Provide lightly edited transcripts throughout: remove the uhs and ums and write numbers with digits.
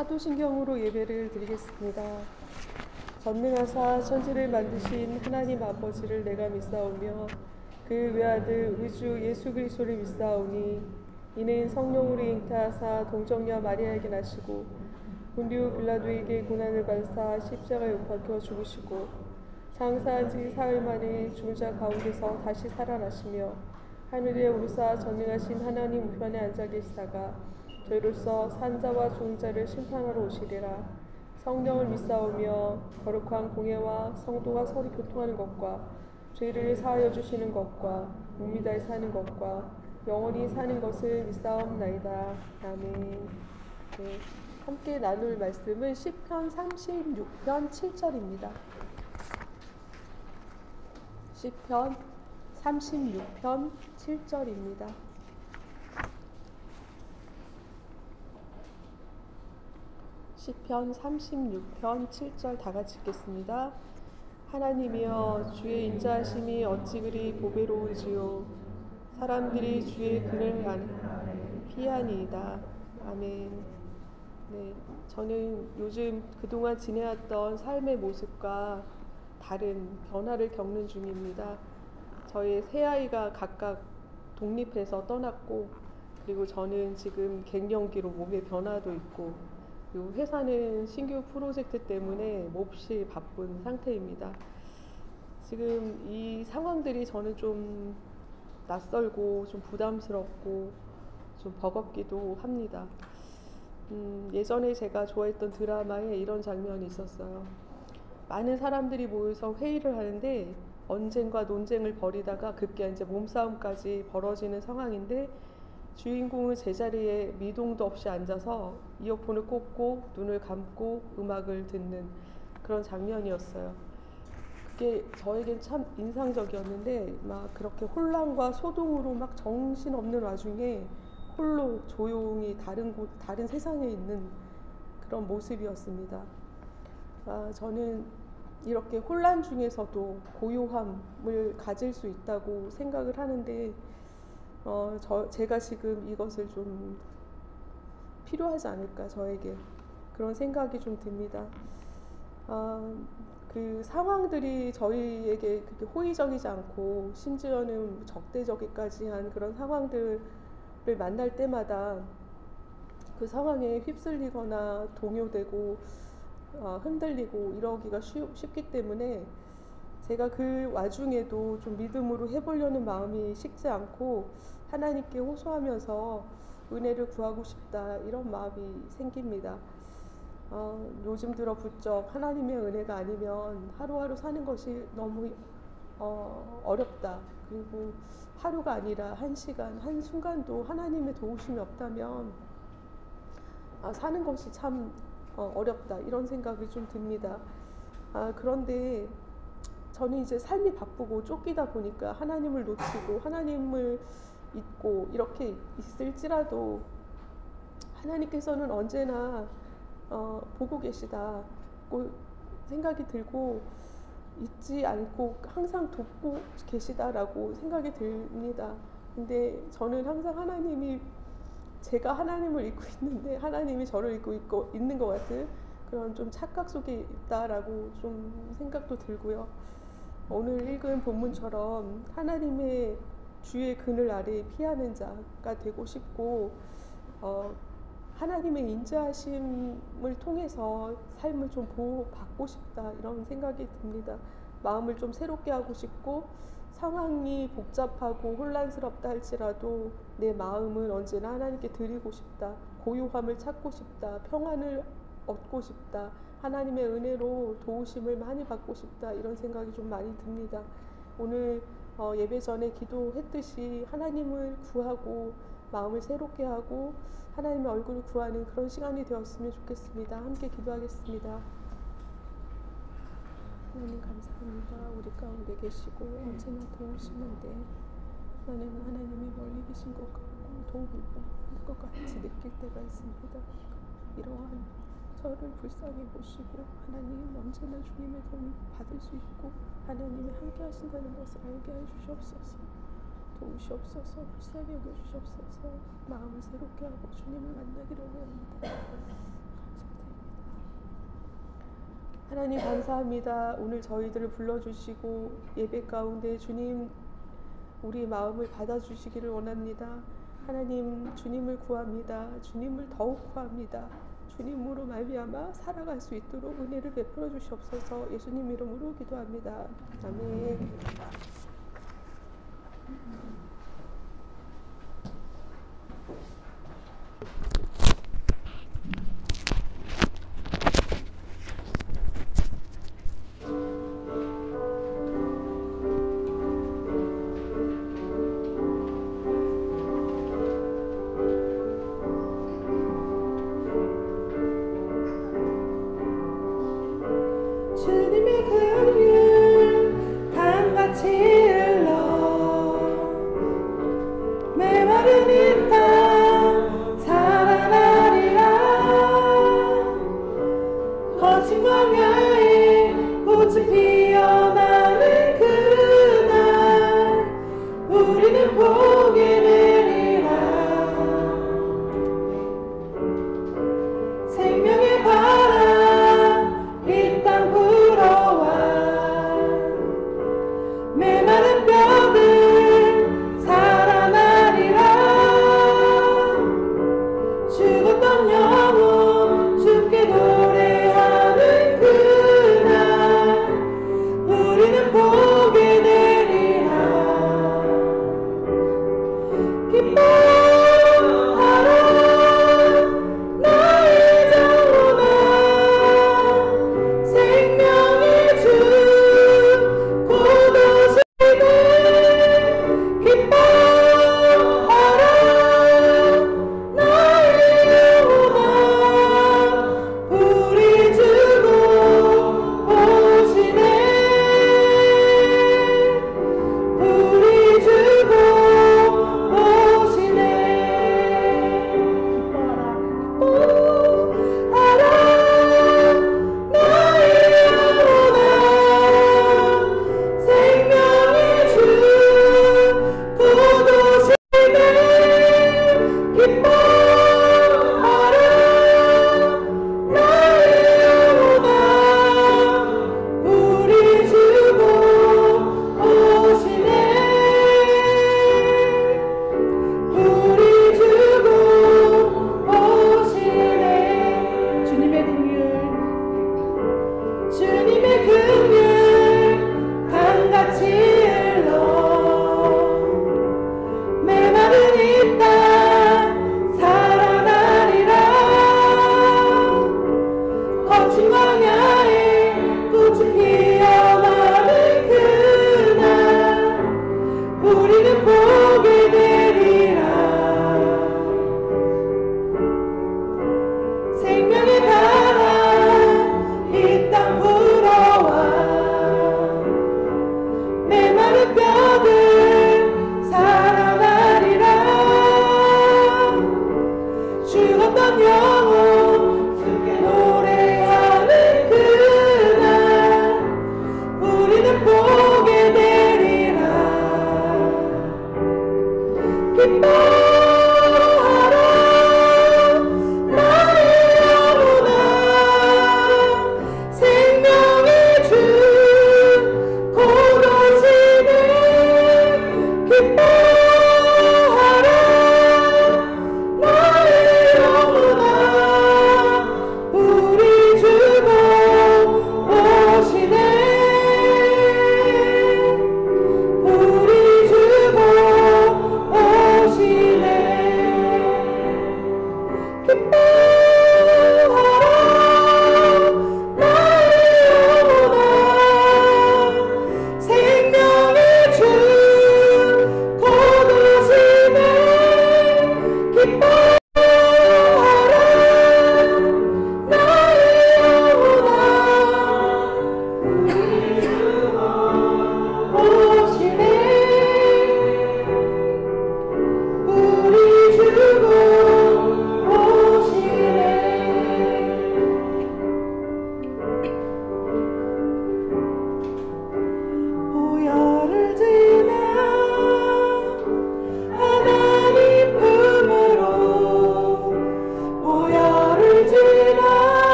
사도신경으로 예배를 드리겠습니다. 전능하사 천지를 만드신 하나님 아버지를 내가 믿사오며 그 외아들 우리 주 예수 그리스도를 믿사오니 이는 성령으로 잉태하사 동정녀 마리아에게 나시고 본디오 빌라도에게 고난을 받으사 십자가에 못 박혀 죽으시고 장사한 지 사흘 만에 죽은 자 가운데서 다시 살아나시며 하늘에 오르사 전능하신 하나님 우편에 앉아 계시다가 저희로서 산자와 죽은 자를 심판하러 오시리라. 성령을 믿사오며 거룩한 공예와 성도가 서로 교통하는 것과 죄를 사하여 주시는 것과 몸이 잘 사는 것과 영원히 사는 것을 믿사옵나이다. 아멘. 네, 함께 나눌 말씀은 시편 36편 7절입니다. 시편 36편 7절입니다. 시편 36편 7절 다 같이 읽겠습니다. 하나님이여 주의 인자하심이 어찌 그리 보배로운지요 사람들이 주의 그늘 안에 피하니이다. 아멘. 네, 저는 요즘 그동안 지내왔던 삶의 모습과 다른 변화를 겪는 중입니다. 저의 세 아이가 각각 독립해서 떠났고, 그리고 저는 지금 갱년기로 몸에 변화도 있고, 그리고 회사는 신규 프로젝트 때문에 몹시 바쁜 상태입니다. 지금 이 상황들이 저는 좀 낯설고 좀 부담스럽고 좀 버겁기도 합니다. 예전에 제가 좋아했던 드라마에 이런 장면이 있었어요. 많은 사람들이 모여서 회의를 하는데 언쟁과 논쟁을 벌이다가 급기야 이제 몸싸움까지 벌어지는 상황인데 주인공은 제자리에 미동도 없이 앉아서 이어폰을 꽂고 눈을 감고 음악을 듣는 그런 장면이었어요. 그게 저에겐 참 인상적이었는데 막 그렇게 혼란과 소동으로 막 정신없는 와중에 홀로 조용히 다른 세상에 있는 그런 모습이었습니다. 저는 이렇게 혼란 중에서도 고요함을 가질 수 있다고 생각을 하는데 제가 지금 이것을 좀 필요하지 않을까, 저에게 그런 생각이 좀 듭니다. 그 상황들이 저희에게 그렇게 호의적이지 않고 심지어는 적대적이까지 한 그런 상황들을 만날 때마다 그 상황에 휩쓸리거나 동요되고 흔들리고 이러기가 쉽기 때문에 제가 그 와중에도 좀 믿음으로 해보려는 마음이 식지 않고 하나님께 호소하면서 은혜를 구하고 싶다, 이런 마음이 생깁니다. 요즘 들어 부쩍 하나님의 은혜가 아니면 하루하루 사는 것이 너무 어렵다. 그리고 하루가 아니라 한 시간, 한 순간도 하나님의 도우심이 없다면 사는 것이 참 어렵다, 이런 생각이 좀 듭니다. 그런데 저는 이제 삶이 바쁘고 쫓기다 보니까 하나님을 놓치고 하나님을 잊고 이렇게 있을지라도 하나님께서는 언제나 보고 계시다고 생각이 들고 잊지 않고 항상 돕고 계시다라고 생각이 듭니다. 근데 저는 항상 제가 하나님을 잊고 있는데 하나님이 저를 잊고 있는 것 같은 그런 좀 착각 속에 있다라고 좀 생각도 들고요. 오늘 읽은 본문처럼 하나님의 주의 그늘 아래에 피하는 자가 되고 싶고 하나님의 인자하심을 통해서 삶을 좀 보호받고 싶다, 이런 생각이 듭니다. 마음을 좀 새롭게 하고 싶고 상황이 복잡하고 혼란스럽다 할지라도 내 마음은 언제나 하나님께 드리고 싶다, 고요함을 찾고 싶다, 평안을 얻고 싶다, 하나님의 은혜로 도우심을 많이 받고 싶다, 이런 생각이 좀 많이 듭니다. 오늘 예배 전에 기도했듯이 하나님을 구하고 마음을 새롭게 하고 하나님의 얼굴을 구하는 그런 시간이 되었으면 좋겠습니다. 함께 기도하겠습니다. 하나님 감사합니다. 우리 가운데 계시고 언제나 도우시는데 나는 하나님이 멀리 계신 것 같고 도움을 받을 것 같이 느낄 때가 있습니다. 이러한 저를 불쌍히 보시고 하나님 언제나 주님의 도움을 받을 수 있고 하나님이 함께 하신다는 것을 알게 해주시옵소서. 도우시옵소서. 불쌍히 여겨주시옵소서. 마음을 새롭게 하고 주님을 만나기를 원합니다. 하나님 감사합니다. 오늘 저희들을 불러주시고 예배 가운데 주님 우리 마음을 받아주시기를 원합니다. 하나님 주님을 구합니다. 주님을 더욱 구합니다. 주님으로 말미암아 살아갈 수 있도록 은혜를 베풀어 주시옵소서. 예수님 이름으로 기도합니다. 아멘. 주님의 긍휼 강같이 흘러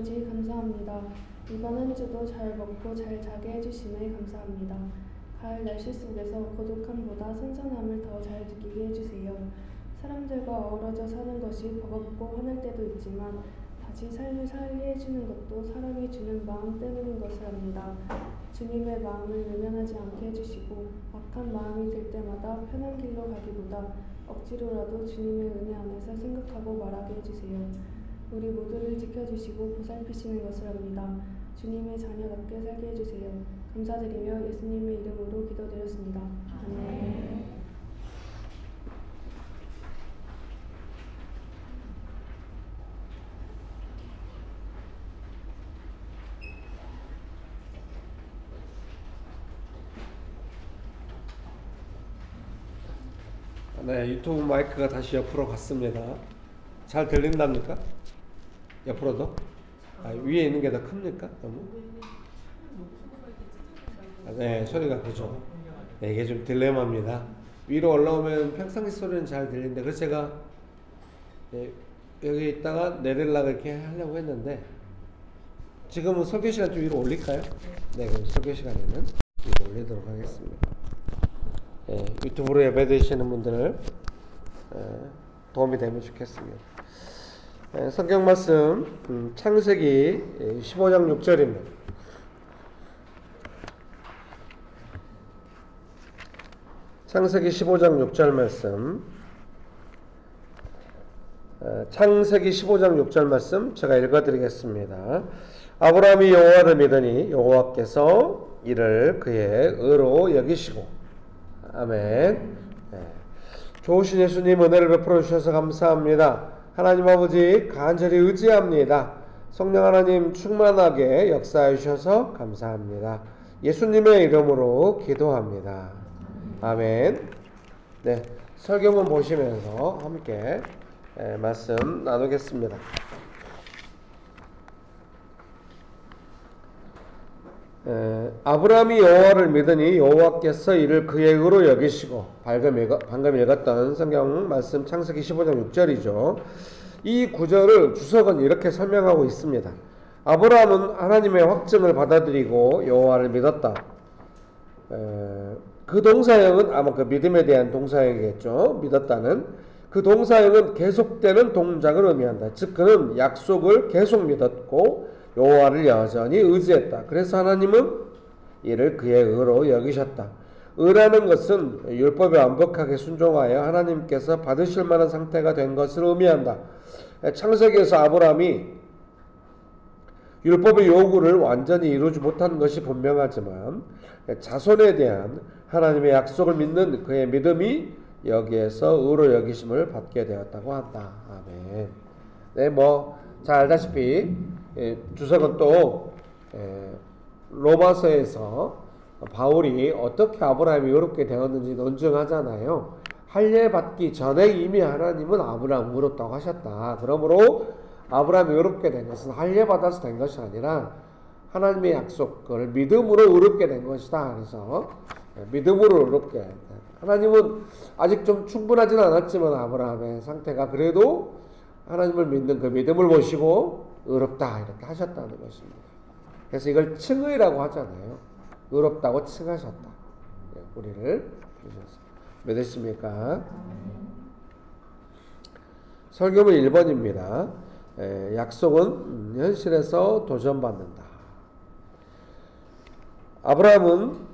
아버지 감사합니다. 이번 한 주도 잘 먹고 잘 자게 해주심에 감사합니다. 가을 날씨 속에서 고독함보다 선선함을 더 잘 느끼게 해주세요. 사람들과 어우러져 사는 것이 버겁고 화날 때도 있지만 다시 삶을 살게 해주는 것도 사람이 주는 마음 때문인 것을 압니다. 주님의 마음을 외면하지 않게 해주시고 악한 마음이 들 때마다 편한 길로 가기보다 억지로라도 주님의 은혜 안에서 생각하고 말하게 해주세요. 우리 모두를 지켜주시고 보살피시는 것을 압니다. 주님의 자녀답게 살게 해주세요. 감사드리며 예수님의 이름으로 기도드렸습니다. 아멘. 네, 유튜브 마이크가 다시 옆으로 갔습니다. 잘 들린답니까? 옆으로도? 위에 있는 게 더 큽니까? 너무? 네, 소리가 그죠. 네, 이게 좀 딜레마입니다. 위로 올라오면 평상시 소리는 잘 들리는데, 그래서 제가 여기 있다가 내리려고 이렇게 하려고 했는데, 지금은 설교 시간 좀 위로 올릴까요? 네, 그럼 설교 시간에는 위로 올리도록 하겠습니다. 유튜브로 예배드리시는 분들 도움이 되면 좋겠습니다. 성경 말씀 창세기 15장 6절입니다. 창세기 15장 6절 말씀, 창세기 15장 6절 말씀 제가 읽어드리겠습니다. 아브라함이 여호와를 믿으니 여호와께서 이를 그의 의로 여기시고. 아멘. 좋으신 예수님 은혜를 베풀어 주셔서 감사합니다. 하나님 아버지 간절히 의지합니다. 성령 하나님 충만하게 역사해 주셔서 감사합니다. 예수님의 이름으로 기도합니다. 아멘. 네, 설교문 보시면서 함께 말씀 나누겠습니다. 아브라함이 여호와를 믿으니 여호와께서 이를 그의 의로 여기시고. 방금 읽었던 성경 말씀 창세기 15장 6절이죠. 이 구절을 주석은 이렇게 설명하고 있습니다. 아브라함은 하나님의 확증을 받아들이고 여호와를 믿었다. 그 동사형은 아마 그 믿음에 대한 동사형이겠죠. 믿었다는 그 동사형은 계속되는 동작을 의미한다. 즉 그는 약속을 계속 믿었고 여호와를 여전히 의지했다. 그래서 하나님은 이를 그의 의로 여기셨다. 의라는 것은 율법에 완벽하게 순종하여 하나님께서 받으실 만한 상태가 된 것을 의미한다. 창세기에서 아브라함이 율법의 요구를 완전히 이루지 못한 것이 분명하지만 자손에 대한 하나님의 약속을 믿는 그의 믿음이 여기에서 의로 여기심을 받게 되었다고 한다. 아멘. 네, 잘 알다시피 주석은 또 로마서에서 바울이 어떻게 아브라함이 의롭게 되었는지 논증하잖아요. 할례 받기 전에 이미 하나님은 아브라함 의롭다고 하셨다. 그러므로 아브라함이 의롭게 된 것은 할례 받아서 된 것이 아니라 하나님의 약속을 믿음으로 의롭게 된 것이다. 그래서 믿음으로 의롭게, 하나님은 아직 좀 충분하진 않았지만 아브라함의 상태가 그래도 하나님을 믿는 그 믿음을 보시고 의롭다 이렇게 하셨다는 것입니다. 그래서 이걸 칭의라고 하잖아요. 의롭다고 칭하셨다. 우리를 부르셨습니다. 믿으십니까? 설교문 1번입니다. 약속은 현실에서 도전받는다. 아브라함은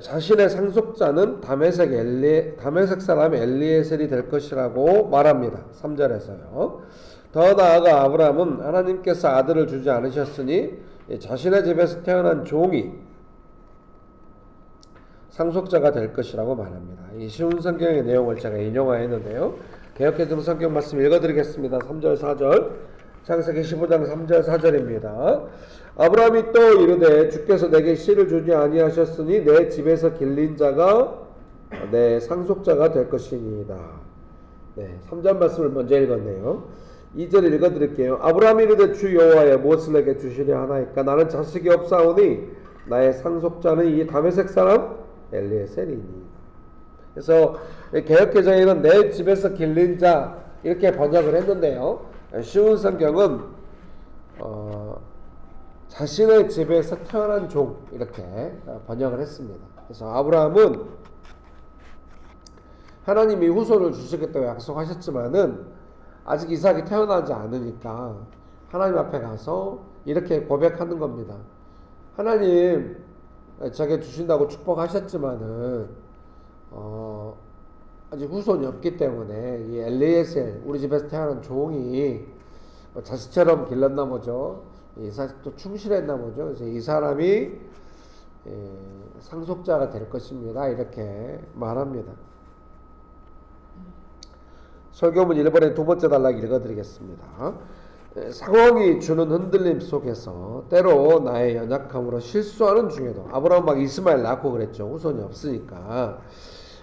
자신의 상속자는 다메섹 사람 엘리에셀이 될 것이라고 말합니다. 3절에서요. 더 나아가 아브라함은 하나님께서 아들을 주지 않으셨으니 자신의 집에서 태어난 종이 상속자가 될 것이라고 말합니다. 이 쉬운 성경의 내용을 제가 인용하였는데요. 개역개정 성경 말씀 읽어드리겠습니다. 3절 4절 창세기 15장 3절 4절입니다. 아브라함이 또 이르되 주께서 내게 씨를 주지 아니하셨으니 내 집에서 길린 자가 내 상속자가 될 것이니이다. 네, 3절 말씀을 먼저 읽었네요. 2절 읽어드릴게요. 아브라함이 이르되 주 여호와여 무엇을 내게 주시려 하나이까 나는 자식이 없사오니 나의 상속자는 이 다메섹 사람 엘리에셀이니. 그래서 개역개정에는 내 집에서 길린 자 이렇게 번역을 했는데요. 쉬운 성경은 자신의 집에서 태어난 종 이렇게 번역을 했습니다. 그래서 아브라함은 하나님이 후손을 주시겠다고 약속하셨지만은 아직 이삭이 태어나지 않으니까 하나님 앞에 가서 이렇게 고백하는 겁니다. 하나님 제게 주신다고 축복하셨지만은 아직 후손이 없기 때문에 이 엘리에셀 우리 집에서 태어난 종이 자식처럼 길렀나 보죠. 이삭도 충실했나 보죠. 그래서 이 사람이 상속자가 될 것입니다. 이렇게 말합니다. 설교문 1번의 두 번째 단락 읽어드리겠습니다. 상황이 주는 흔들림 속에서 때로 나의 연약함으로 실수하는 중에도 아브라함 막 이스마엘 낳고 그랬죠. 후손이 없으니까.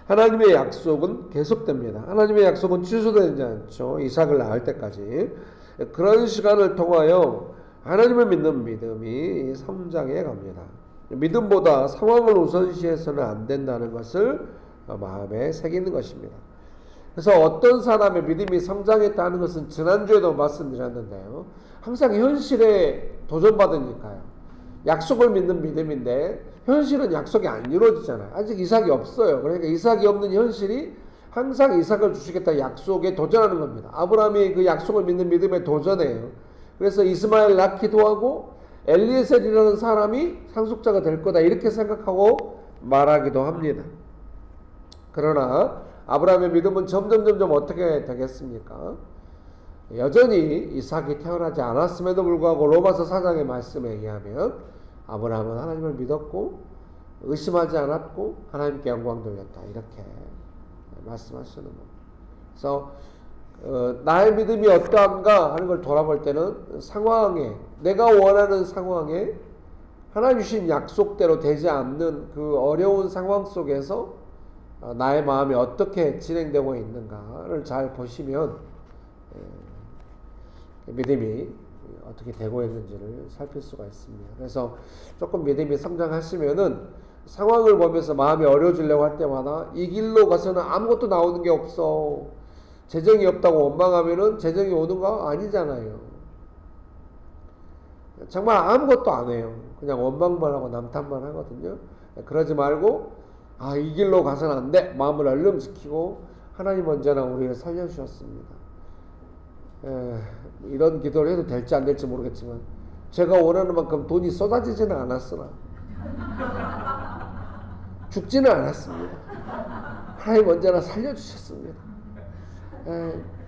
하나님의 약속은 계속됩니다. 하나님의 약속은 취소되지 않죠. 이삭을 낳을 때까지. 그런 시간을 통하여 하나님을 믿는 믿음이 성장해 갑니다. 믿음보다 상황을 우선시해서는 안 된다는 것을 마음에 새기는 것입니다. 그래서 어떤 사람의 믿음이 성장했다는 것은 지난주에도 말씀드렸는데요. 항상 현실에 도전받으니까요. 약속을 믿는 믿음인데 현실은 약속이 안 이루어지잖아요. 아직 이삭이 없어요. 그러니까 이삭이 없는 현실이 항상 이삭을 주시겠다 약속에 도전하는 겁니다. 아브라함이 그 약속을 믿는 믿음에 도전해요. 그래서 이스마엘 낳기도 하고 엘리에셀이라는 사람이 상속자가 될 거다 이렇게 생각하고 말하기도 합니다. 그러나 아브라함의 믿음은 점점 어떻게 되겠습니까? 여전히 이삭이 태어나지 않았음에도 불구하고 로마서 4장의 말씀에 의하면 아브라함은 하나님을 믿었고 의심하지 않았고 하나님께 영광 돌렸다 이렇게 말씀하시는 겁니다. 그래서 나의 믿음이 어떠한가 하는 걸 돌아볼 때는 상황에 내가 원하는 상황에 하나님 주신 약속대로 되지 않는 그 어려운 상황 속에서 나의 마음이 어떻게 진행되고 있는가를 잘 보시면 믿음이 어떻게 되고 있는지를 살필 수가 있습니다. 그래서 조금 믿음이 성장하시면은 상황을 보면서 마음이 어려워지려고 할 때마다 이 길로 가서는 아무것도 나오는 게 없어. 재정이 없다고 원망하면은 재정이 오는가? 아니잖아요. 정말 아무것도 안 해요. 그냥 원망만 하고 남탓만 하거든요. 그러지 말고 이 길로 가서는 안 돼. 마음을 얼른 지키고 하나님 언제나 우리를 살려주셨습니다. 이런 기도를 해도 될지 안 될지 모르겠지만 제가 원하는 만큼 돈이 쏟아지지는 않았으나 죽지는 않았습니다. 하나님 언제나 살려주셨습니다.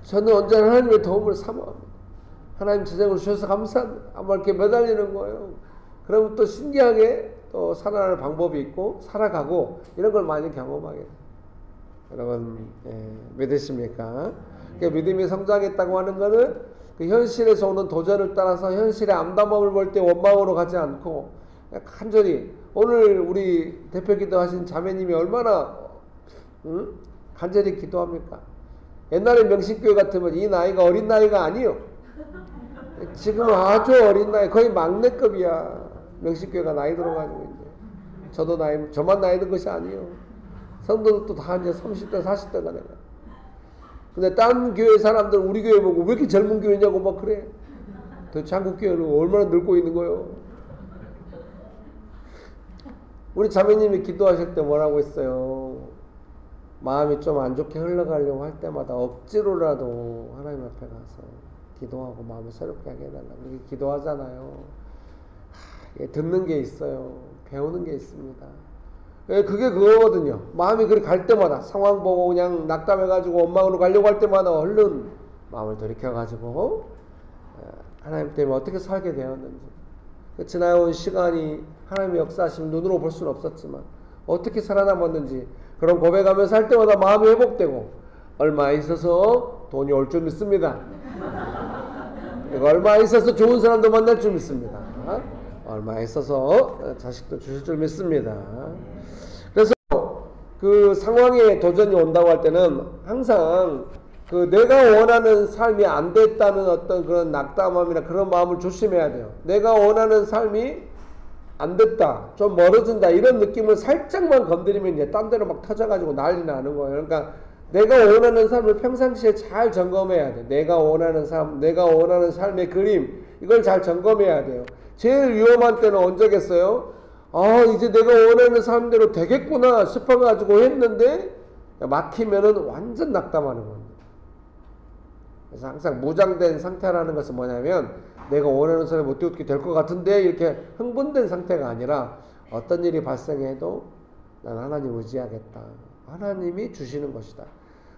저는 언제나 하나님의 도움을 사모합니다. 하나님 재정을 주셔서 감사합니다. 아마 이렇게 매달리는 거예요. 그러면 또 신기하게 또 살아갈 방법이 있고 살아가고 이런 걸 많이 경험하게 돼요. 여러분 믿으십니까? 믿음이 성장했다고 하는 것은 그 현실에서 오는 도전을 따라서 현실의 암담함을 볼 때 원망으로 가지 않고 간절히 오늘 우리 대표 기도하신 자매님이 얼마나 간절히 기도합니까? 옛날에 명신교회 같으면 이 나이가 어린 나이가 아니요. 지금은 아주 어린 나이 거의 막내급이야. 명신교회가 나이 들어가지고 이제 저만 나이 든 것이 아니요. 성도들도 다 이제 30대 40대가 되네. 근데 딴 교회 사람들 우리 교회 보고 왜 이렇게 젊은 교회냐고 막 그래. 도대체 한국 교회는 얼마나 늙고 있는 거요. 우리 자매님이 기도하실 때 뭐라고 했어요? 마음이 좀 안 좋게 흘러가려고 할 때마다 억지로라도 하나님 앞에 가서 기도하고 마음을 새롭게 하게 해달라고 이렇게 기도하잖아요. 듣는 게 있어요. 배우는 게 있습니다. 그게 그거거든요. 마음이 그렇게 갈 때마다 상황 보고 그냥 낙담해가지고 원망으로 가려고 할 때마다 얼른 마음을 돌이켜가지고 하나님 때문에 어떻게 살게 되었는지 지나온 시간이 하나님의 역사하심 눈으로 볼 수는 없었지만 어떻게 살아남았는지 그런 고백하면서 할 때마다 마음이 회복되고 얼마 있어서 돈이 올 줄 믿습니다. 그리고 얼마 있어서 좋은 사람도 만날 줄 믿습니다. 얼마 있어서 자식도 주실 줄 믿습니다. 그래서 그 상황에 도전이 온다고 할 때는 항상 그 내가 원하는 삶이 안 됐다는 어떤 그런 낙담함이나 그런 마음을 조심해야 돼요. 내가 원하는 삶이 안 됐다, 좀 멀어진다 이런 느낌을 살짝만 건드리면 이제 딴 데로 막 터져가지고 난리 나는 거예요. 그러니까 내가 원하는 삶을 평상시에 잘 점검해야 돼. 내가 원하는 삶, 내가 원하는 삶의 그림 이걸 잘 점검해야 돼요. 제일 위험한 때는 언제겠어요? 아, 이제 내가 원하는 삶대로 되겠구나 싶어가지고 했는데 막히면은 완전 낙담하는 겁니다. 그래서 항상 무장된 상태라는 것은 뭐냐면 내가 원하는 삶을 못 이루게 될 것 같은데 이렇게 흥분된 상태가 아니라 어떤 일이 발생해도 난 하나님 의지하겠다. 하나님이 주시는 것이다.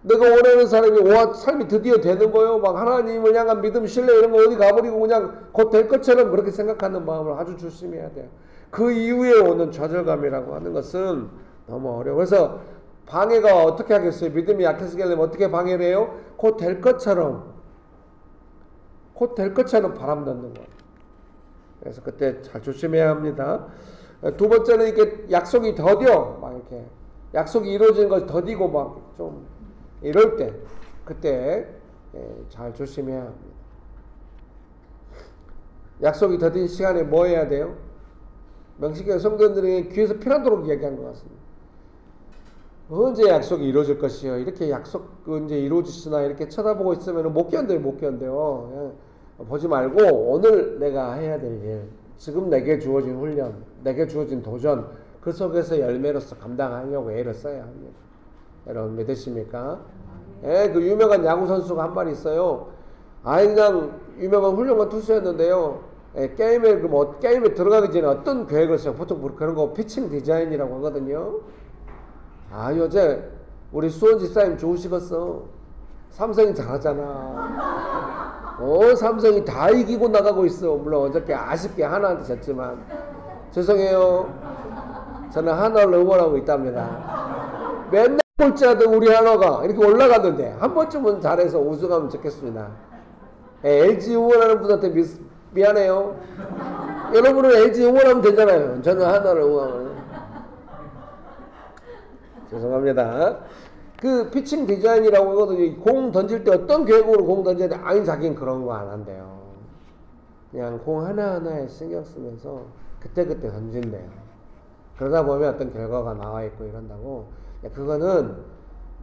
내가 원하는 삶이 드디어 되는 거예요. 막 하나님을 향한 믿음, 신뢰 이런 거 어디 가버리고 그냥 곧 될 것처럼 그렇게 생각하는 마음을 아주 조심해야 돼요. 그 이후에 오는 좌절감이라고 하는 것은 너무 어려워. 그래서 방해가 어떻게 하겠어요? 믿음이 약해서 되려면 어떻게 방해를 해요? 곧 될 것처럼 바람 넣는 거예요. 그래서 그때 잘 조심해야 합니다. 두 번째는 이렇게 약속이 더뎌. 막 이렇게 약속이 이루어지는 것이 더디고 막 좀 이럴 때 그때 잘 조심해야 합니다. 약속이 더딘 시간에 뭐 해야 돼요? 명식의 성도들에게 귀에서 피나도록 이야기한 것 같습니다. 언제 약속이 이루어질 것이요? 이렇게 약속 언제 이루어지시나 이렇게 쳐다보고 있으면 못 견뎌요. 보지 말고 오늘 내가 해야 될 일, 지금 내게 주어진 훈련, 내게 주어진 도전, 그 속에서 열매로서 감당하려고 애를 써야 합니다. 여러분 믿으십니까? 그 유명한 야구 선수가 한 말이 있어요. 그냥 유명한 훌륭한 투수였는데요. 게임에 들어가기 전에 어떤 계획을 써요? 보통 그런 거 피칭 디자인이라고 하거든요. 요새 우리 수원 집사님 좋으시겠어. 삼성이 잘하잖아. 삼성이 다 이기고 나가고 있어. 물론 어저께 아쉽게 하나한테 졌지만 죄송해요. 저는 하나를 응원하고 있답니다. 맨날 꼴찌하던 우리 하나가 이렇게 올라갔는데 한 번쯤은 잘해서 우승하면 좋겠습니다. LG 응원하는 분한테 미안해요. 여러분은 LG 응원하면 되잖아요. 저는 하나를 응원하면. 죄송합니다. 그 피칭 디자인이라고 하거든요. 공 던질 때 어떤 계획으로 공 던져야 돼? 자기는 그런 거 안 한대요. 그냥 공 하나하나에 신경 쓰면서 그때그때 던진대요. 그러다 보면 어떤 결과가 나와 있고 이런다고. 그거는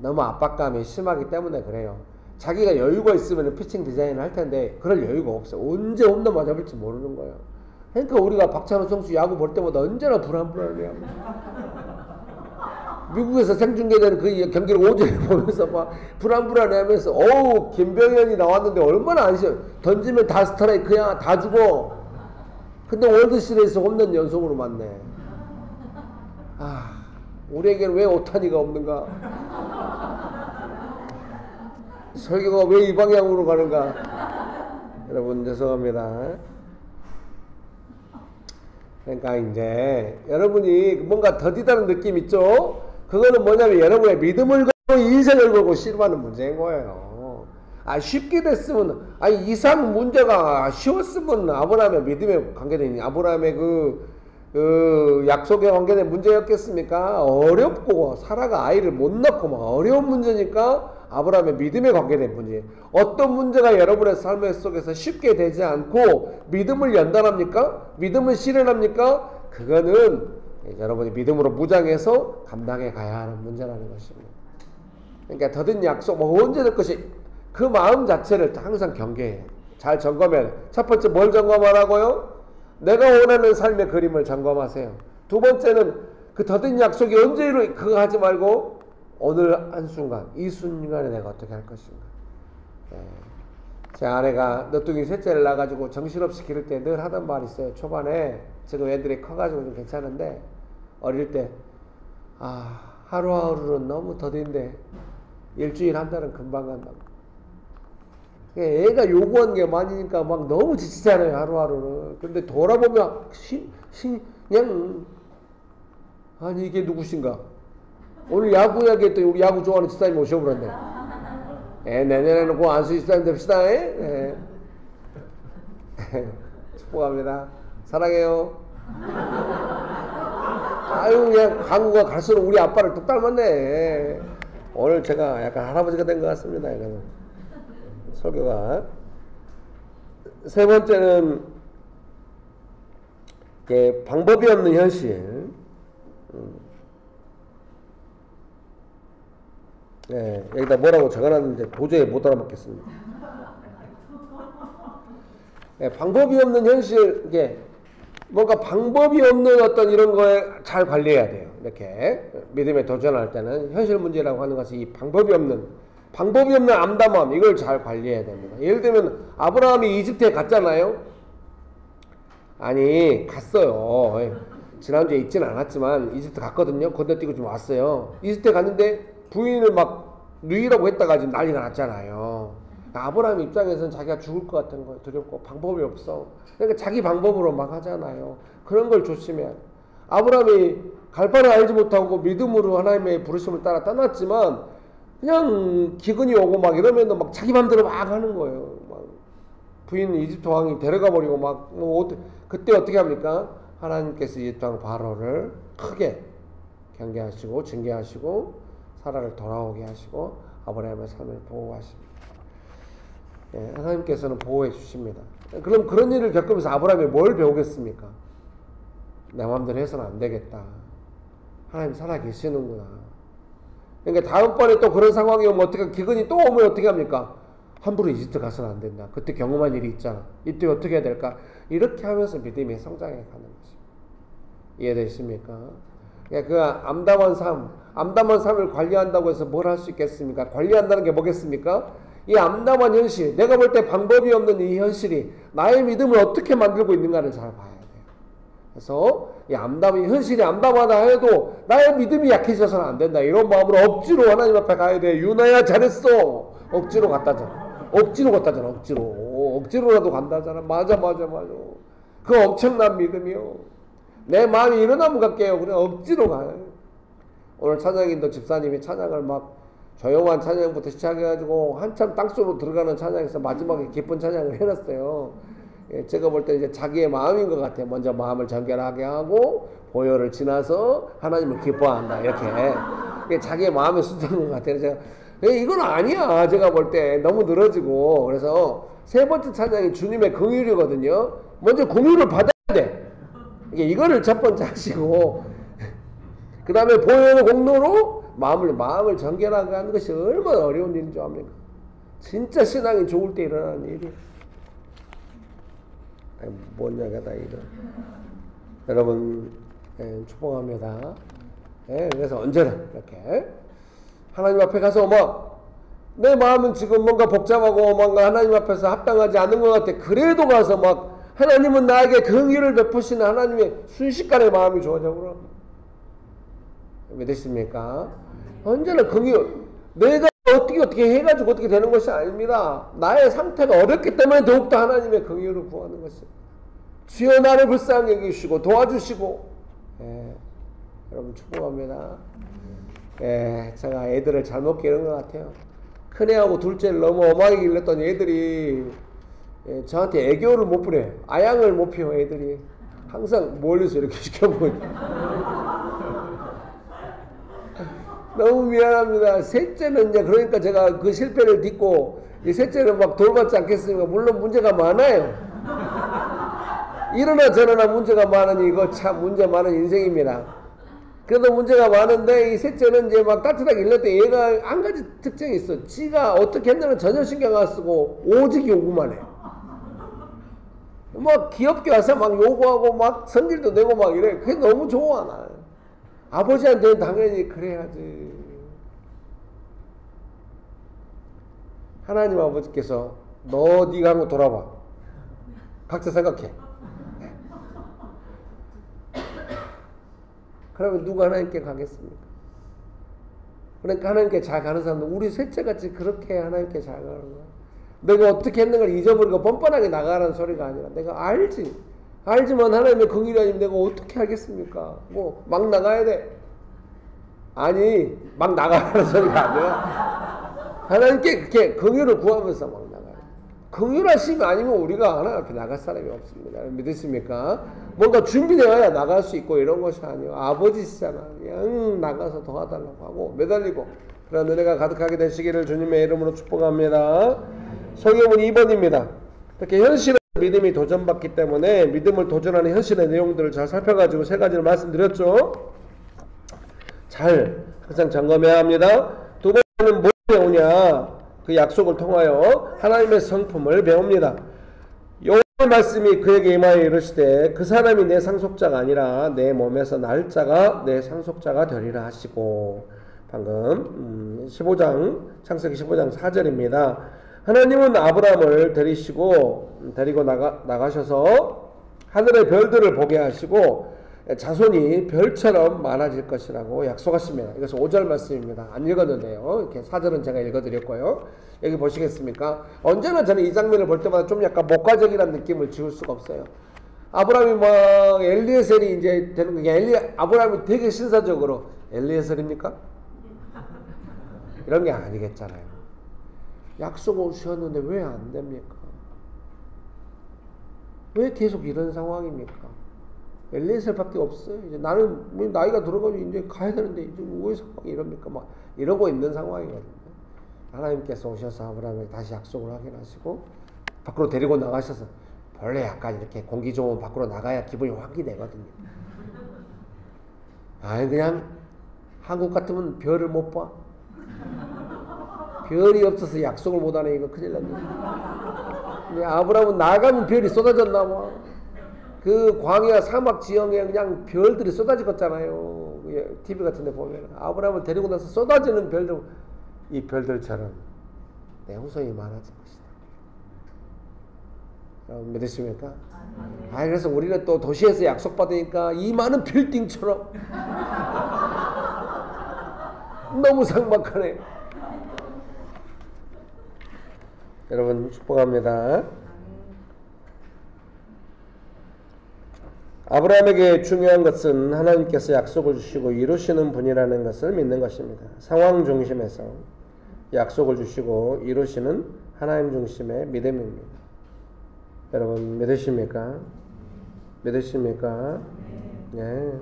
너무 압박감이 심하기 때문에 그래요. 자기가 여유가 있으면 피칭 디자인을 할 텐데 그럴 여유가 없어요. 언제 홈런 맞아볼지 모르는 거예요. 그러니까 우리가 박찬호 선수 야구 볼 때마다 언제나 불안해요. 미국에서 생중계되는 그 경기를 오전에 보면서 막 불안해하면서 김병현이 나왔는데 얼마나 안심해. 던지면 다 스트라이크야. 다 죽어. 근데 월드시리즈 홈런 연속으로 맞네. 우리에게는 왜 오타니가 없는가? 설교가 왜 이 방향으로 가는가? 여러분 죄송합니다. 그러니까 이제 여러분이 뭔가 더디다는 느낌 있죠? 그거는 뭐냐면 여러분의 믿음을 걸고 인생을 걸고 씨름하는 문제인 거예요. 쉽게 됐으면 이상 문제가 쉬웠으면 아브라함의 믿음에 관계된 아브라함의 그 약속에 관계된 문제였겠습니까? 어렵고 사라가 아이를 못 낳고 막 어려운 문제니까 아브라함의 믿음에 관계된 문제. 어떤 문제가 여러분의 삶의 속에서 쉽게 되지 않고 믿음을 연단합니까? 믿음을 실현합니까? 그거는 여러분이 믿음으로 무장해서 감당해 가야 하는 문제라는 것입니다. 그러니까 더딘 약속 언제 될 것이 그 마음 자체를 항상 경계해. 잘 점검해. 첫 번째 뭘 점검하라고요? 내가 원하는 삶의 그림을 점검하세요. 두 번째는 그 더딘 약속이 언제 이루 그거 하지 말고 오늘 한순간 이 순간에 내가 어떻게 할 것인가. 제 아내가 너뚱이 셋째를 낳아가지고 정신없이 기를 때 늘 하던 말이 있어요. 초반에 지금 애들이 커가지고 좀 괜찮은데 어릴 때 하루하루는 너무 더딘데 일주일 한 달은 금방 간다고. 애가 요구한 게 많으니까 막 너무 지치잖아요, 하루하루는. 근데 돌아보면 그냥 이게 누구신가? 오늘 야구 이야기했더니 우리 야구 좋아하는 집사님 오셔버렸네. 내년에는 꼭 안수 집사님 됩시다. 축복합니다. 사랑해요. 그냥 강구가 갈수록 우리 아빠를 뚝 닮았네. 오늘 제가 약간 할아버지가 된 것 같습니다. 이거는. 설교가. 세 번째는 방법이 없는 현실. 여기다 뭐라고 적어놨는데 도저히 못 알아먹겠습니다. 방법이 없는 현실, 이게 뭔가 방법이 없는 어떤 이런 거에 잘 관리해야 돼요. 이렇게 믿음에 도전할 때는 현실 문제라고 하는 것이 이 방법이 없는 암담함, 이걸 잘 관리해야 됩니다. 예를 들면 아브라함이 이집트에 갔잖아요. 아니 갔어요. 지난주에 있지는 않았지만 이집트 갔거든요. 건너뛰고 좀 왔어요. 이집트에 갔는데 부인을 막 누이라고 했다가 지금 난리가 났잖아요. 아브라함 입장에서는 자기가 죽을 것 같은 거예요. 두렵고 방법이 없어. 그러니까 자기 방법으로 막 하잖아요. 그런 걸 조심해야 돼. 아브라함이 갈 바를 알지 못하고 믿음으로 하나님의 부르심을 따라 떠났지만 그냥 기근이 오고 막 이러면 막 자기 맘대로 막 하는 거예요. 막 부인 이집트 왕이 데려가 버리고 막 그때 어떻게 합니까? 하나님께서 이집트 왕 바로를 크게 경계하시고 징계하시고 사라를 돌아오게 하시고 아브라함의 삶을 보호하십니다. 하나님께서는 보호해 주십니다. 그럼 그런 일을 겪으면서 아브라함이 뭘 배우겠습니까? 내 마음대로 해서는 안 되겠다. 하나님 살아 계시는구나. 그러니까 다음번에 또 그런 상황이 오면 어떻게, 기근이 또 오면 어떻게 합니까? 함부로 이집트 가서는 안 된다. 그때 경험한 일이 있잖아. 이때 어떻게 해야 될까? 이렇게 하면서 믿음이 성장해 가는 것입니다. 이해되십니까? 그 암담한 삶을 관리한다고 해서 뭘 할 수 있겠습니까? 관리한다는 게 뭐겠습니까? 이 암담한 현실, 내가 볼 때 방법이 없는 이 현실이 나의 믿음을 어떻게 만들고 있는가를 잘 봐야 돼요. 그래서 이 현실이 암담하다 해도 나의 믿음이 약해져서는 안 된다. 이런 마음으로 억지로 하나님 앞에 가야 돼. 유나야 잘했어. 억지로 갔다잖아. 억지로라도 간다잖아. 맞아. 그 엄청난 믿음이요. 내 마음이 일어나면 갈게요. 그냥 억지로 가요. 오늘 찬양인도 집사님이 찬양을 막 조용한 찬양부터 시작해가지고 한참 땅속으로 들어가는 찬양에서 마지막에 기쁜 찬양을 해놨어요. 제가 볼 때 이제 자기의 마음인 것 같아요. 먼저 마음을 정결하게 하고 보혈을 지나서 하나님을 기뻐한다. 이렇게 자기의 마음에 순수한 것 같아요. 제가 이건 아니야. 제가 볼 때 너무 늘어지고. 그래서 세 번째 찬양이 주님의 긍휼이거든요. 먼저 긍휼을 받아야 돼. 이거를 첫 번째 하시고 그 다음에 보혈의 공로로 마음을 정결하게 하는 것이 얼마나 어려운 일인 줄 압니까? 진짜 신앙이 좋을 때 일어나는 일이에요. 뭔 얘기다 이거. 여러분 축복합니다. 그래서 언제나 이렇게 하나님 앞에 가서 내 마음은 지금 뭔가 복잡하고 뭔가 하나님 앞에서 합당하지 않는 것 같아. 그래도 가서 하나님은 나에게 긍휼을 베푸시는 하나님의 순식간에 마음이 좋아져 버려. 믿으십니까? 언제나 긍휼. 내가 어떻게 해가지고 어떻게 되는 것이 아닙니다. 나의 상태가 어렵기 때문에 더욱더 하나님의 긍휼을 구하는 것입니다. 주여 나를 불쌍히 여기시고 도와주시고. 여러분 축복합니다. 제가 애들을 잘못 기른 것 같아요. 큰애하고 둘째를 너무 엄하게 길렀더니 애들이 저한테 애교를 못 부려요. 아양을 못 피워 애들이. 항상 멀리서 이렇게 시켜보고 너무 미안합니다. 셋째는 이제 그러니까 제가 그 실패를 딛고 이 셋째는 돌받지 않겠습니까? 물론 문제가 많아요. 이러나 저러나 문제가 많으니 이거 참 문제 많은 인생입니다. 그래도 문제가 많은데 이 셋째는 이제 따뜻하게 일렀더니 얘가 한 가지 특징이 있어. 지가 어떻게 했냐면 전혀 신경 안 쓰고 오직 요구만 해. 귀엽게 와서 요구하고 성질도 내고 이래. 그게 너무 좋아 나. 아버지한테는 당연히 그래야지. 하나님 아버지께서 네가 한번 돌아봐. 각자 생각해. 그러면 누가 하나님께 가겠습니까? 그러니까 하나님께 잘 가는 사람은 우리 셋째같이 그렇게 하나님께 잘 가는 거야. 내가 어떻게 했는가를 잊어버리고 뻔뻔하게 나가라는 소리가 아니라 내가 알지만 하나님의 긍휼이 아니면 내가 어떻게 알겠습니까? 막 나가야 돼. 아니 막 나가라는 소리가 아니라 하나님께 그렇게 긍휼을 구하면서 막 나가요. 긍휼하심이 아니면 우리가 하나님 앞에 나갈 사람이 없습니다. 믿으십니까? 뭔가 준비되어야 나갈 수 있고 이런 것이 아니에요. 아버지시잖아. 그냥 나가서 도와달라고 하고 매달리고 그런 은혜가 가득하게 되시기를 주님의 이름으로 축복합니다. 성경은 2번입니다. 이렇게 현실의 믿음이 도전받기 때문에 믿음을 도전하는 현실의 내용들을 잘 살펴가지고 세 가지를 말씀드렸죠. 잘 항상 점검해야 합니다. 두 번째는 뭘 배우냐? 그 약속을 통하여 하나님의 성품을 배웁니다. 여호와의 말씀이 그에게 임하여 이르시되 그 사람이 내 상속자가 아니라 내 몸에서 날 자가 내 상속자가 되리라 하시고, 방금 15장 창세기 15장 4절입니다. 하나님은 아브라함을 데리고 나가셔서 하늘의 별들을 보게 하시고 자손이 별처럼 많아질 것이라고 약속하십니다. 이것은 5절 말씀입니다. 안 읽었는데요. 이렇게 4절은 제가 읽어드렸고요. 여기 보시겠습니까? 언제나 저는 이 장면을 볼 때마다 좀 약간 목가적이라는 느낌을 지울 수가 없어요. 아브라함이 막 엘리에셀이 이제 되는 게, 아브라함이 되게 신사적으로 엘리에셀입니까? 이런 게 아니겠잖아요. 약속을 주셨는데 왜 안 됩니까? 왜 계속 이런 상황입니까? 엘리에셀밖에 없어요. 이제 나는 나이가 들어가지고 이제 가야 되는데 이제 왜 상황이 이럽니까? 막 이러고 있는 상황이거든요. 하나님께서 오셔서 아브라함에게 다시 약속을 확인하시고 밖으로 데리고 나가셔서, 원래 약간 이렇게 공기 좋으면 밖으로 나가야 기분이 환기되거든요. 그냥 한국 같으면 별을 못 봐. 별이 없어서 약속을 못하네. 이거 큰일 났네. 근데 아브라함은 나가면 별이 쏟아졌나 봐. 그 광야 사막 지형에 그냥 별들이 쏟아졌잖아요. TV 같은 데 보면 아브라함을 데리고 나서 쏟아지는 별들, 이 별들처럼 내 후손이 많아질 것이다. 여러분 믿으십니까? 그래서 우리는 또 도시에서 약속받으니까 이 많은 빌딩처럼 너무 삭막하네. 여러분 축복합니다. 아브라함에게 중요한 것은 하나님께서 약속을 주시고 이루시는 분이라는 것을 믿는 것입니다. 상황 중심에서 약속을 주시고 이루시는 하나님 중심의 믿음입니다. 여러분 믿으십니까? 믿으십니까? 네.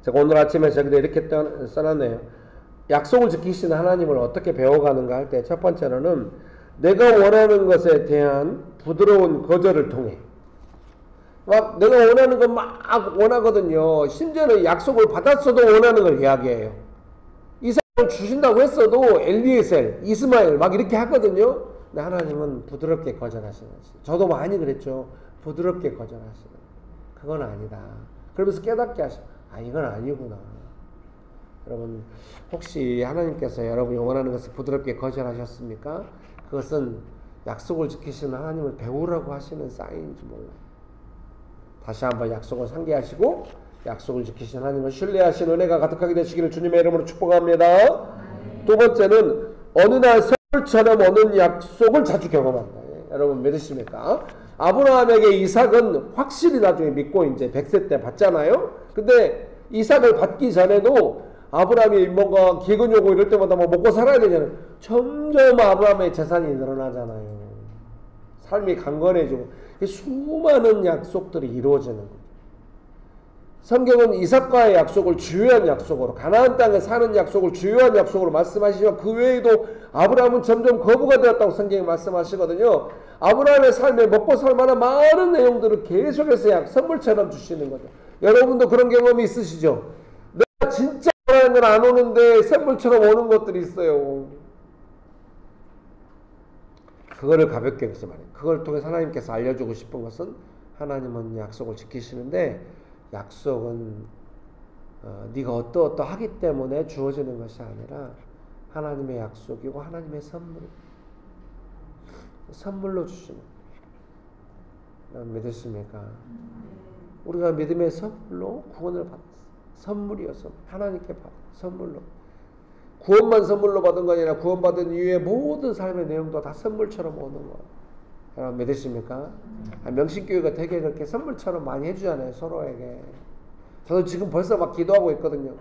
제가 오늘 아침에 저기도 이렇게 써놨네요. 약속을 지키시는 하나님을 어떻게 배워가는가 할 때 첫 번째로는 내가 원하는 것에 대한 부드러운 거절을 통해, 막 내가 원하는 건 막 원하거든요. 심지어는 약속을 받았어도 원하는 걸 이야기해요. 이삭을 주신다고 했어도 엘리에셀, 이스마엘 막 이렇게 하거든요. 근데 하나님은 부드럽게 거절하시는 거지. 저도 많이 그랬죠. 부드럽게 거절하시는. 그건 아니다. 그러면서 깨닫게 하셔. 이건 아니구나. 여러분 혹시 하나님께서 여러분이 원하는 것을 부드럽게 거절하셨습니까? 그것은 약속을 지키시는 하나님을 배우라고 하시는 사인인지 몰라요. 다시 한번 약속을 상기하시고 약속을 지키시는 하나님을 신뢰하시는 은혜가 가득하게 되시기를 주님의 이름으로 축복합니다. 두 번째는 어느 날 선물처럼 오는 약속을 자주 경험한다. 여러분 믿으십니까? 아브라함에게 이삭은 확실히 나중에 믿고 이제 100세 때 받잖아요. 근데 이삭을 받기 전에도 아브라함이 뭔가 기근이 오고 이럴 때마다 뭐 먹고 살아야 되잖아요. 점점 아브라함의 재산이 늘어나잖아요. 삶이 강건해지고 수많은 약속들이 이루어지는 거죠. 성경은 이삭과의 약속을 주요한 약속으로, 가나안 땅에 사는 약속을 주요한 약속으로 말씀하시지만 그 외에도 아브라함은 점점 거부가 되었다고 성경이 말씀하시거든요. 아브라함의 삶에 먹고 살 만한 많은 내용들을 계속해서 선물처럼 주시는 거죠. 여러분도 그런 경험이 있으시죠? 내가 진짜 원하는 건 안 오는데 선물처럼 오는 것들이 있어요. 그거를 가볍게 하지 말아요. 그걸 통해 하나님께서 알려주고 싶은 것은 하나님은 약속을 지키시는데 약속은 네가 어떠하기 때문에 주어지는 것이 아니라 하나님의 약속이고 하나님의 선물로 주시는 거예요. 믿으십니까? 우리가 믿음의 선물로 구원을 받았어요. 선물이어서 하나님께 받은 선물로. 구원만 선물로 받은 거 아니라 구원받은 이후에 모든 삶의 내용도 다 선물처럼 오는 거예요. 여러분 믿으십니까? 명신교회가 되게 그렇게 선물처럼 많이 해주잖아요. 서로에게. 저도 지금 벌써 막 기도하고 있거든요.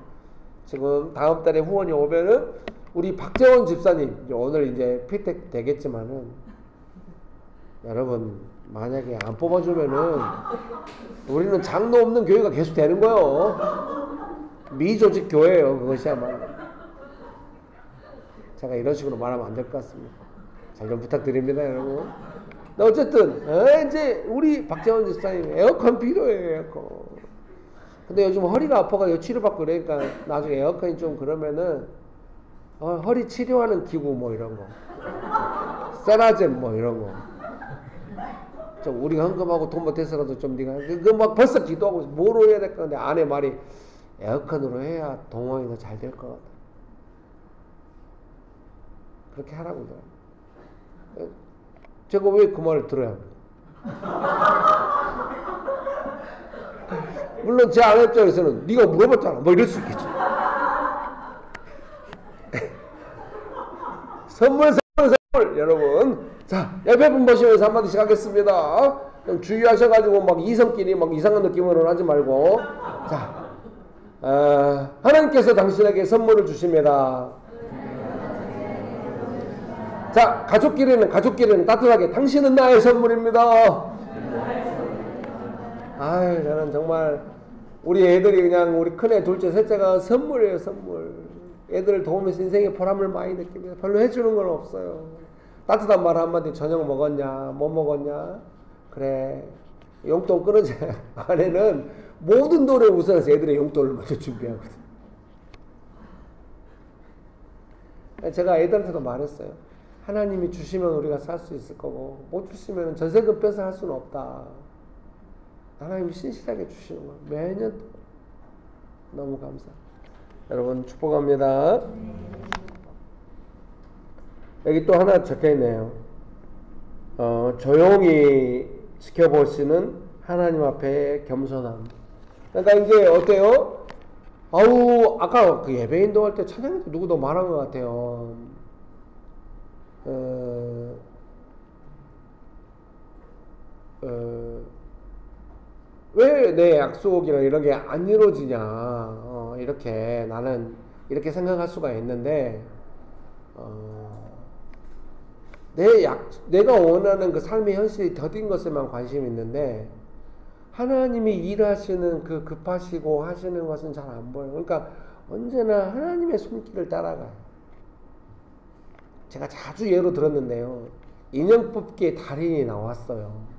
지금 다음 달에 후원이 오면은 우리 박재원 집사님, 오늘 이제 피택 되겠지만은 여러분 만약에 안 뽑아주면은 우리는 장로 없는 교회가 계속 되는 거예요. 미조직 교회예요. 그것이야말로. 제가 이런 식으로 말하면 안 될 것 같습니다. 잘 좀 부탁드립니다, 여러분. 어쨌든 이제 우리 박재원 집사님 에어컨 필요해요. 에어컨. 근데 요즘 허리가 아파가지고 치료받고 그러니까 나중에 에어컨이 좀 그러면은 허리 치료하는 기구 뭐 이런 거, 세라젬 뭐 이런 거 좀 우리가 헌금하고 돈 못해서라도 좀 네가 그 막 벌써 기도하고 뭐로 해야 될까 근데 아내 말이 에어컨으로 해야 동호회 더 잘 될 것 같아. 그렇게 하라고 그러더라고요. 제가 왜 그 말을 들어야 합니까? 물론 제 아내 입장에서는 네가 물어봤잖아 뭐 이럴 수 있겠죠. 선물 여러분 자 옆에 분 보시면서 한마디씩 하겠습니다. 좀 주의하셔가지고 막 이성끼리 막 이상한 느낌으로 하지 말고 자 하나님께서 당신에게 선물을 주십니다. 자 가족끼리는 따뜻하게 당신은 나의 선물입니다. 아유 저는 정말 우리 애들이 그냥 우리 큰애 둘째 셋째가 선물이에요. 선물. 애들을 도우면서 인생의 보람을 많이 느낍니다. 별로 해주는 건 없어요. 따뜻한 말 한마디 저녁 먹었냐 뭐 먹었냐 그래 용돈 끊어져. 아내는 모든 돈에 우선해서 애들의 용돈을 먼저 준비하거든. 제가 애들한테도 말했어요. 하나님이 주시면 우리가 살 수 있을 거고 못 주시면 전세금 빼서 할 수는 없다. 하나님이 신실하게 주시는 거야. 매년 너무 감사. 여러분 축복합니다. 여기 또 하나 적혀있네요. 조용히 지켜보시는 하나님 앞에 겸손함. 그러니까 이게 어때요? 아까 그 예배 인도할 때 찬양에도 누구도 말한 것 같아요. 왜 내 약속이나 이런 게 안 이루어지냐 이렇게 나는 이렇게 생각할 수가 있는데 내가 원하는 그 삶의 현실이 더딘 것에만 관심이 있는데 하나님이 일하시는 그 급하시고 하시는 것은 잘 안 보여요. 그러니까 언제나 하나님의 손길을 따라가요. 제가 자주 예로 들었는데요. 인형 뽑기에 달인이 나왔어요.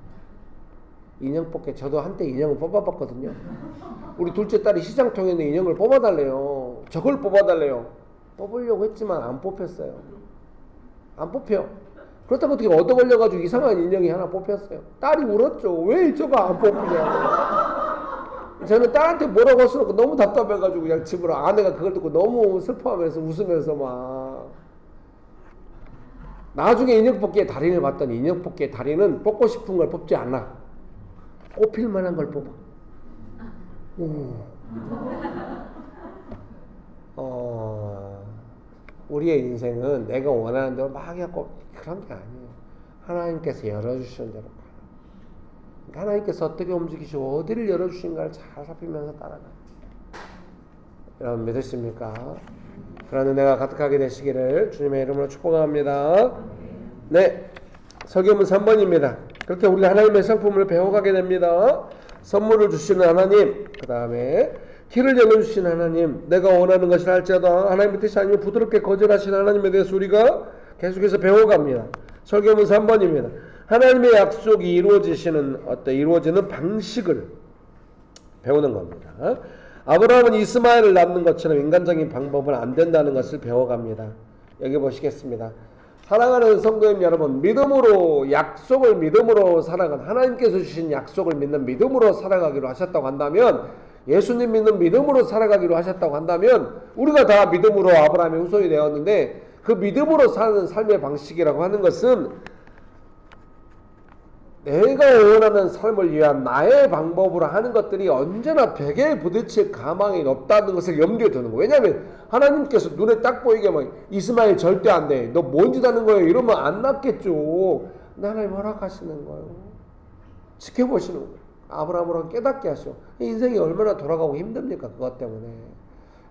인형 뽑기 저도 한때 인형을 뽑아봤거든요. 우리 둘째 딸이 시장통에 있는 인형을 뽑아달래요. 저걸 뽑아달래요. 뽑으려고 했지만 안 뽑혔어요. 안 뽑혀. 그렇다고 어떻게 얻어 걸려가지고 이상한 인형이 하나 뽑혔어요. 딸이 울었죠. 왜 저거 안 뽑히냐고. 저는 딸한테 뭐라고 할 수 없고 너무 답답해가지고 그냥 집으로 아내가 그걸 듣고 너무 슬퍼하면서 웃으면서 막 나중에 인형 뽑기에 달인을 봤더니 인형 뽑기에 달인은 뽑고 싶은 걸 뽑지 않아. 뽑힐 만한 걸 뽑아. 우리의 인생은 내가 원하는 대로 막 해갖고 그런 게 아니에요. 하나님께서 열어주시는 대로 가요. 하나님께서 어떻게 움직이시고 어디를 열어주신가를 잘 살피면서 따라가요. 여러분 믿으십니까? 그런 은혜가 가득하게 되시기를 주님의 이름으로 축복합니다. 네, 설교문 3번입니다. 그렇게 우리가 하나님의 성품을 배워가게 됩니다. 선물을 주시는 하나님, 그 다음에 길을 열어주시는 하나님, 내가 원하는 것을 할지라도 하나님의 뜻이 아니면 부드럽게 거절하시는 하나님에 대해서 우리가 계속해서 배워갑니다. 설교문 3번입니다. 하나님의 약속이 이루어지는 방식을 배우는 겁니다. 아브라함은 이스마엘을 낳는 것처럼 인간적인 방법은 안 된다는 것을 배워갑니다. 여기 보시겠습니다. 사랑하는 성도님 여러분, 믿음으로 약속을 믿음으로 살아간 하나님께서 주신 약속을 믿는 믿음으로 살아가기로 하셨다고 한다면, 예수님 믿는 믿음으로 살아가기로 하셨다고 한다면 우리가 다 믿음으로 아브라함의 후손이 되었는데, 그 믿음으로 사는 삶의 방식이라고 하는 것은 내가 원하는 삶을 위한 나의 방법으로 하는 것들이 언제나 벽에 부딪힐 가망이 높다는 것을 염두에 두는 거예요. 왜냐하면 하나님께서 눈에 딱 보이게 막 이스마엘 절대 안 돼. 너 뭔 짓 하는 거예요? 이러면 안 낫겠죠. 하나님 허락하시는 거예요. 지켜보시는 거예요. 아브라함으로 깨닫게 하시오. 인생이 얼마나 돌아가고 힘듭니까? 그것 때문에.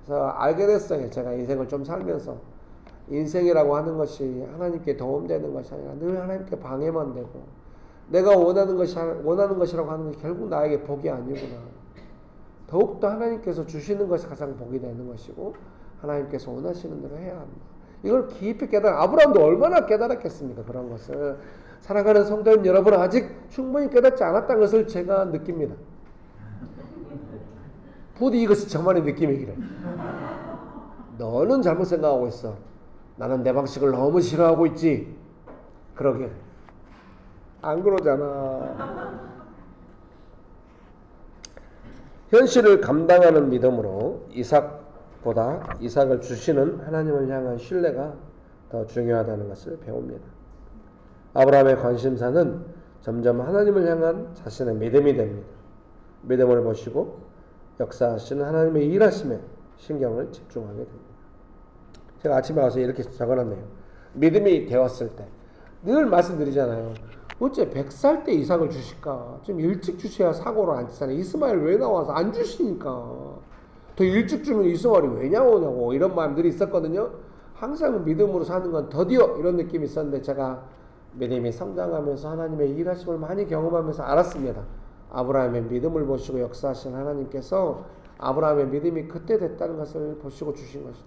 그래서 알게 됐어요. 제가 인생을 좀 살면서 인생이라고 하는 것이 하나님께 도움되는 것이 아니라 늘 하나님께 방해만 되고, 내가 원하는 것이라고 하는 것이 결국 나에게 복이 아니구나. 더욱더 하나님께서 주시는 것이 가장 복이 되는 것이고, 하나님께서 원하시는 대로 해야 합니다. 이걸 깊이 아브라함도 얼마나 깨달았겠습니까? 그런 것을. 사랑하는 성도님 여러분은 아직 충분히 깨닫지 않았다는 것을 제가 느낍니다. 부디 이것이 저만의 느낌이기를. 너는 잘못 생각하고 있어. 나는 내 방식을 너무 싫어하고 있지. 그러길. 안 그러잖아. 현실을 감당하는 믿음으로 이삭을 주시는 하나님을 향한 신뢰가 더 중요하다는 것을 배웁니다. 아브라함의 관심사는 점점 하나님을 향한 자신의 믿음이 됩니다. 믿음을 보시고 역사하시는 하나님의 일하심에 신경을 집중하게 됩니다. 제가 아침에 와서 이렇게 적어놨네요. 믿음이 되었을 때. 늘 말씀드리잖아요. 어째 100살 때 이삭을 주실까? 좀 일찍 주셔야 사고를 안 치잖아요. 이스마엘 왜 나와서 안 주시니까. 더 일찍 주면 이스마엘이 왜 나오냐고 이런 마음들이 있었거든요. 항상 믿음으로 사는 건 더디어 이런 느낌이 있었는데 제가 믿음이 성장하면서 하나님의 일하심을 많이 경험하면서 알았습니다. 아브라함의 믿음을 보시고 역사하신 하나님께서 아브라함의 믿음이 그때 됐다는 것을 보시고 주신 것이다.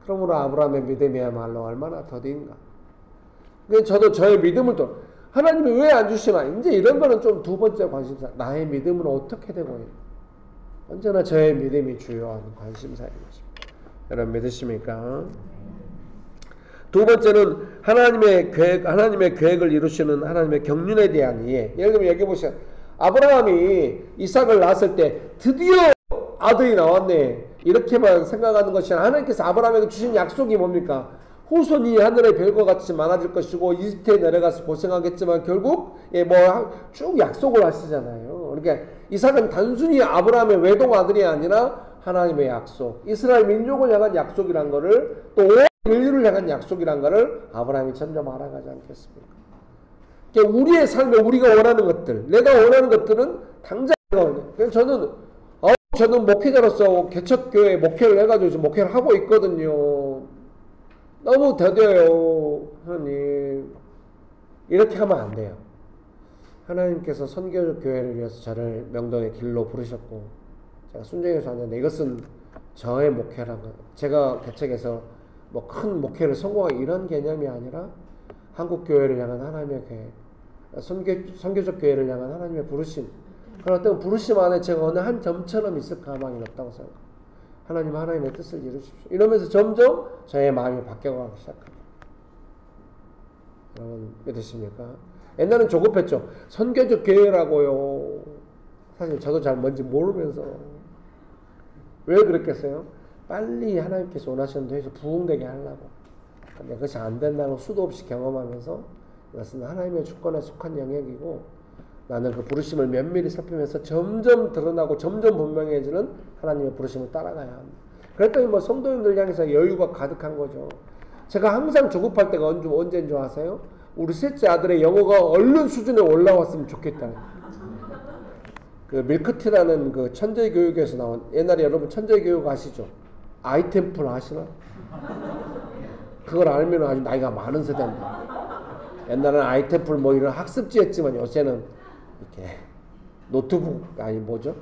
그러므로 아브라함의 믿음이야말로 얼마나 더디인가. 저도 저의 믿음을 또 하나님이 왜 안 주시나 이제 이런 거는 좀 두 번째 관심사. 나의 믿음은 어떻게 되고 있나. 언제나 저의 믿음이 주요한 관심사인 것입니다. 여러분 믿으십니까? 두 번째는 하나님의 계획을 이루시는 하나님의 경륜에 대한 이해. 예를 들면 여기 보시면 아브라함이 이삭을 낳았을 때 드디어 아들이 나왔네. 이렇게만 생각하는 것이 아니라 하나님께서 아브라함에게 주신 약속이 뭡니까? 후손이 하늘의 별과 같이 많아질 것이고 이집트에 내려가서 고생하겠지만 결국 쭉 약속을 하시잖아요. 그러니까 이삭은 단순히 아브라함의 외동 아들이 아니라 하나님의 약속, 이스라엘 민족을 향한 약속이란 것을 또 온 인류를 향한 약속이란 것을 아브라함이 점점 알아가지 않겠습니까? 그러니까 우리의 삶에 우리가 원하는 것들, 내가 원하는 것들은 당장 저는 목회자로서 개척교회 목회를 해가지고 지금 목회를 하고 있거든요. 너무 더뎌요. 하나님 이렇게 하면 안 돼요. 하나님께서 선교적 교회를 위해서 저를 명동의 길로 부르셨고 제가 순종해서 왔는데 이것은 저의 목회라고 제가 개척해서 뭐 큰 목회를 성공하기 이런 개념이 아니라 한국 교회를 향한 하나님의 계획, 선교적 교회를 향한 하나님의 부르심, 그런 어떤 부르심 안에 제가 어느 한 점처럼 있을 가망이 없다고 생각합니다. 하나님 하나님의 뜻을 이루십시오. 이러면서 점점 저의 마음이 바뀌어가기 시작합니다. 여러분 믿으십니까? 옛날엔 조급했죠. 선교적 교회라고요. 사실 저도 잘 뭔지 모르면서. 왜 그랬겠어요? 빨리 하나님께서 원하시는 데에서 부흥되게 하려고. 근데 그것이 안 된다는 걸 수도 없이 경험하면서 이것은 하나님의 주권에 속한 영역이고 나는 그 부르심을 면밀히 살피면서 점점 드러나고 점점 분명해지는 하나님의 부르심을 따라가야 합니다. 그랬더니 뭐 성도님들 향해서 여유가 가득한 거죠. 제가 항상 조급할 때가 언제인 줄 아세요? 우리 셋째 아들의 영어가 얼른 수준에 올라왔으면 좋겠다. 그 밀크티라는 그 천재교육에서 나온 옛날에 여러분 천재교육 아시죠? 아이템플 아시나? 그걸 알면 아주 나이가 많은 세대인데 옛날에는 아이템플 뭐 이런 학습지 했지만 요새는 이렇게 노트북 아니 뭐죠?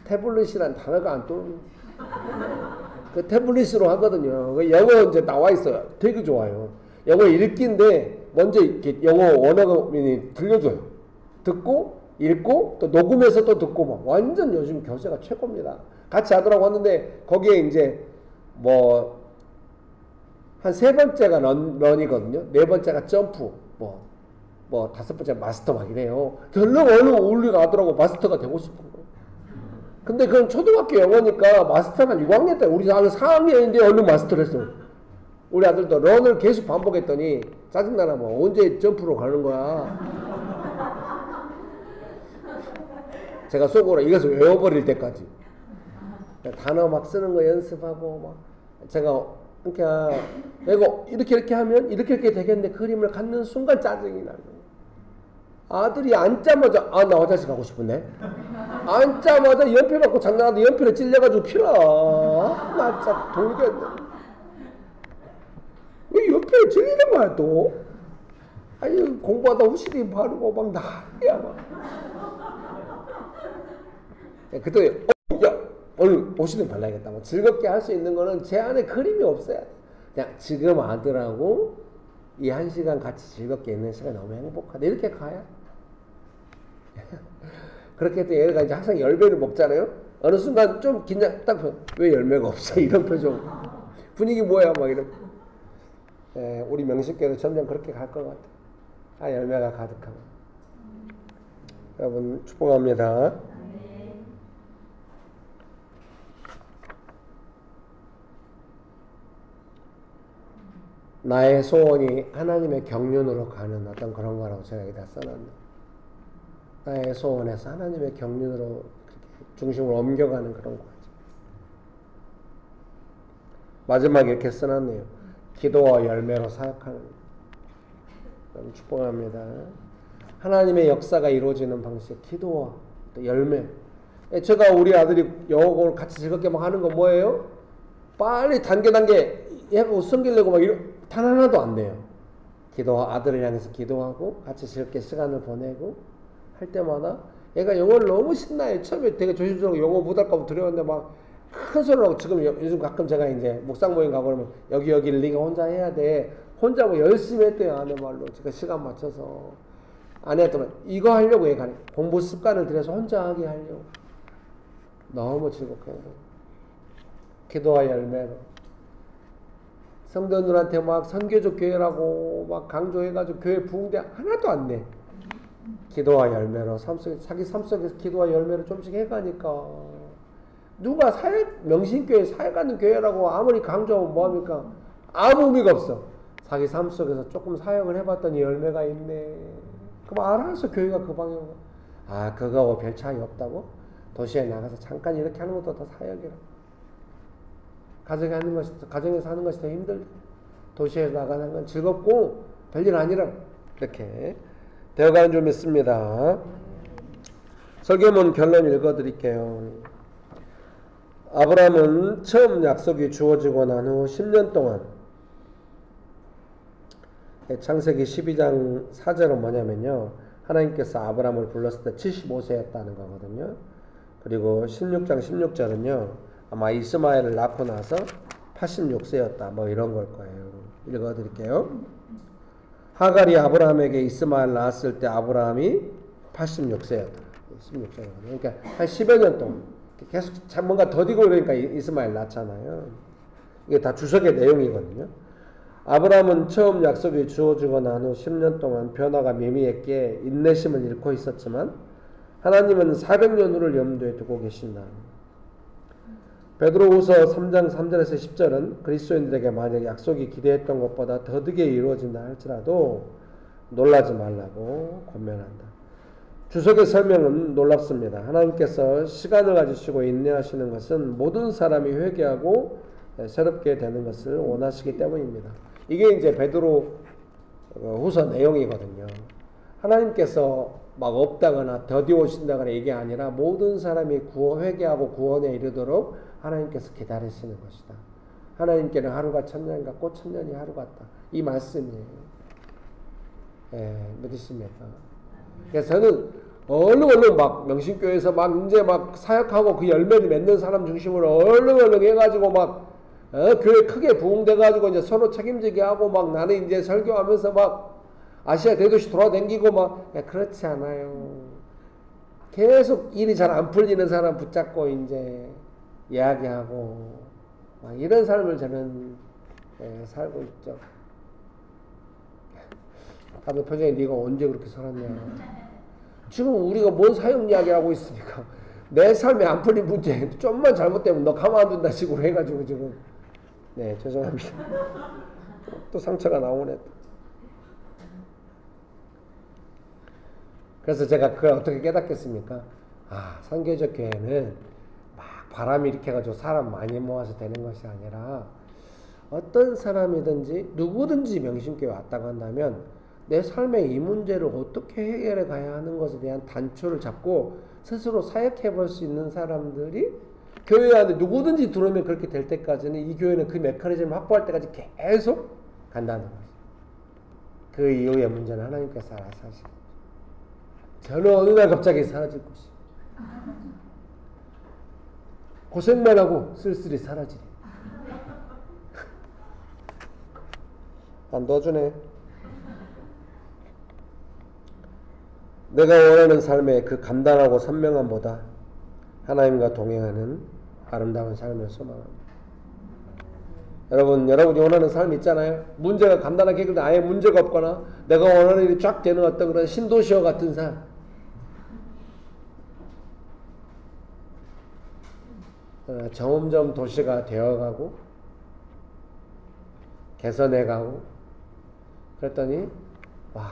태블릿이란 단어가 안 떠오르는 그 태블릿으로 하거든요. 그 영어 이제 나와 있어요. 되게 좋아요. 영어 읽기인데 먼저 이렇게 영어 원어민이 들려줘요. 듣고 읽고 또 녹음해서 또 듣고 막 완전 요즘 교재가 최고입니다. 같이 하더라고 하는데 거기에 이제 뭐 한 세 번째가 런이거든요. 네 번째가 점프 뭐 다섯 번째 마스터 막 이래요. 얼른 우리가 하더라고. 마스터가 되고 싶은 거예요. 근데 그건 초등학교 영어니까 마스터가 6학년 때 우리 아들 4학년인데 얼른 마스터를 했어요. 우리 아들도 런을 계속 반복했더니 짜증나나 뭐 언제 점프로 가는 거야. 제가 속으로 이것을 외워버릴 때까지 단어 막 쓰는 거 연습하고 막 제가 그러니까 이거 이렇게 하면 이렇게 되겠는데 그림을 갖는 순간 짜증이 나는 거예요. 아들이 앉자마자 나 화장실 가고 싶은데 앉자마자 연필 받고 장난하다 연필에 찔려가지고 피나 나 진짜 돌겠네. 왜 연필에 찔리는 거야 또? 아니 공부하다 후시리 바르고 막 난리야 막. 그때 야 오늘 옷이든 발라야겠다. 뭐 즐겁게 할 수 있는 거는 제 안에 그림이 없어야 돼. 그냥 지금 아들하고 이 한 시간 같이 즐겁게 있는 시간 너무 행복하다. 이렇게 가야. 그렇게 해도 얘가 이제 항상 열매를 먹잖아요. 어느 순간 좀 긴장 딱 왜 열매가 없어 이런 표정. 분위기 뭐야 막 이런. 우리 명식교회도 점점 그렇게 갈 것 같아요. 열매가 가득하고. 여러분 축복합니다. 나의 소원이 하나님의 경륜으로 가는 어떤 그런 거라고 제가 여기다 써놨네요. 나의 소원에서 하나님의 경륜으로 중심을 옮겨가는 그런 거죠. 마지막에 이렇게 써놨네요. 기도와 열매로 사역하는. 축복합니다. 하나님의 역사가 이루어지는 방식, 기도와 또 열매. 제가 우리 아들이 영어 공부를 같이 즐겁게 막 하는 건 뭐예요? 빨리 단계 얘가 숨기려고 막 단 하나도 안 돼요. 아들을 향해서 기도하고 같이 즐겁게 시간을 보내고 할 때마다 얘가 영어를 너무 신나요. 처음에 되게 조심스럽고 영어 못할까 두려웠는데 막 큰 소리를 하고 지금 요즘 가끔 제가 이제 묵상 모임 가고 그러면 여기를 네가 혼자 해야 돼. 혼자 뭐 열심히 했대요. 아내 말로. 제가 시간 맞춰서. 아내한테 이거 하려고 얘가 공부 습관을 들여서 혼자 하게 하려고. 너무 즐겁게 해요. 기도와 열매로. 성도들한테 막 선교적 교회라고 막 강조해가지고 교회 부흥대 하나도 안 내. 기도와 열매로 자기 삶 속에서 기도와 열매를 좀씩 해가니까 누가 명신교회 사역하는 교회라고 아무리 강조하면 뭐합니까? 아무 의미가 없어. 자기 삶 속에서 조금 사역을 해봤더니 열매가 있네. 그럼 알아서 교회가 그 방향으로. 그거하고 별 차이 없다고? 도시에 나가서 잠깐 이렇게 하는 것도 다 사역이라. 가정에서 하는 것이 더 힘들다. 도시에 나가는 건 즐겁고 별일 아니라. 이렇게 되어가는 줄 믿습니다. 설교문 결론 읽어드릴게요. 아브라함은 처음 약속이 주어지고 난 후 10년 동안 창세기 12장 4절은 뭐냐면요. 하나님께서 아브라함을 불렀을 때 75세였다는 거거든요. 그리고 16장 16절은요. 아마 이스마엘을 낳고 나서 86세였다. 뭐 이런 걸 거예요. 읽어드릴게요. 하갈이 아브라함에게 이스마엘 낳았을 때 아브라함이 86세였다. 16세였다. 그러니까 한 10여 년 동안 계속 뭔가 더디고 그러니까 이스마엘 낳잖아요. 이게 다 주석의 내용이거든요. 아브라함은 처음 약속이 주어지고 난 후 10년 동안 변화가 미미했기에 인내심을 잃고 있었지만 하나님은 400년 후를 염두에 두고 계신다. 베드로후서 3장 3절에서 10절은 그리스도인들에게 만약 약속이 기대했던 것보다 더디게 이루어진다 할지라도 놀라지 말라고 권면한다. 주석의 설명은 놀랍습니다. 하나님께서 시간을 가지시고 인내하시는 것은 모든 사람이 회개하고 새롭게 되는 것을 원하시기 때문입니다. 이게 이제 베드로 후서 내용이거든요. 하나님께서 막 없다거나 더디 오신다거나 이게 아니라 모든 사람이 회개하고 구원에 이르도록 하나님께서 기다리시는 것이다. 하나님께는 하루가 천년과 꽃 천년이 하루 같다. 이 말씀이에요. 믿으십니까? 그래서 저는 얼른 막 명신교회에서 막 이제 막 사역하고 그 열매를 맺는 사람 중심으로 얼른 해가지고 막 교회 크게 부흥돼가지고 이제 서로 책임지게 하고 막 나는 이제 설교하면서 막 아시아 대도시 돌아다니고 막 그렇지 않아요. 계속 일이 잘 안 풀리는 사람 붙잡고 이제 이야기하고 막 이런 삶을 저는 살고 있죠. 다들 표정에 네가 언제 그렇게 살았냐. 지금 우리가 뭔 사역 이야기하고 있으니까 내 삶에 안 풀린 문제 좀만 잘못되면 너 가만 안 둔다 식으로 해가지고 지금 죄송합니다. 또 상처가 나오네. 그래서 제가 그걸 어떻게 깨닫겠습니까? 선교적 교회는 막 바람이 이렇게 해가지고 사람 많이 모아서 되는 것이 아니라 어떤 사람이든지 누구든지 명심교회 왔다고 한다면 내 삶의 이 문제를 어떻게 해결해 가야 하는 것에 대한 단초를 잡고 스스로 사역해 볼 수 있는 사람들이 교회 안에 누구든지 들어오면 그렇게 될 때까지는 이 교회는 그 메커니즘을 확보할 때까지 계속 간다는 거죠. 그 이후의 문제는 하나님께서 알아서 하시고 저는 어느 날 갑자기 사라질 것이 고생만 하고 쓸쓸히 사라지리. 안 도와주네. 내가 원하는 삶의 그 간단하고 선명함보다 하나님과 동행하는 아름다운 삶을 소망합니다. 여러분이 원하는 삶이 있잖아요. 문제가 간단하게 해결돼 아예 문제가 없거나 내가 원하는 일이 쫙 되는 어떤 그런 신도시와 같은 삶. 점점 도시가 되어가고 개선해가고 그랬더니 와,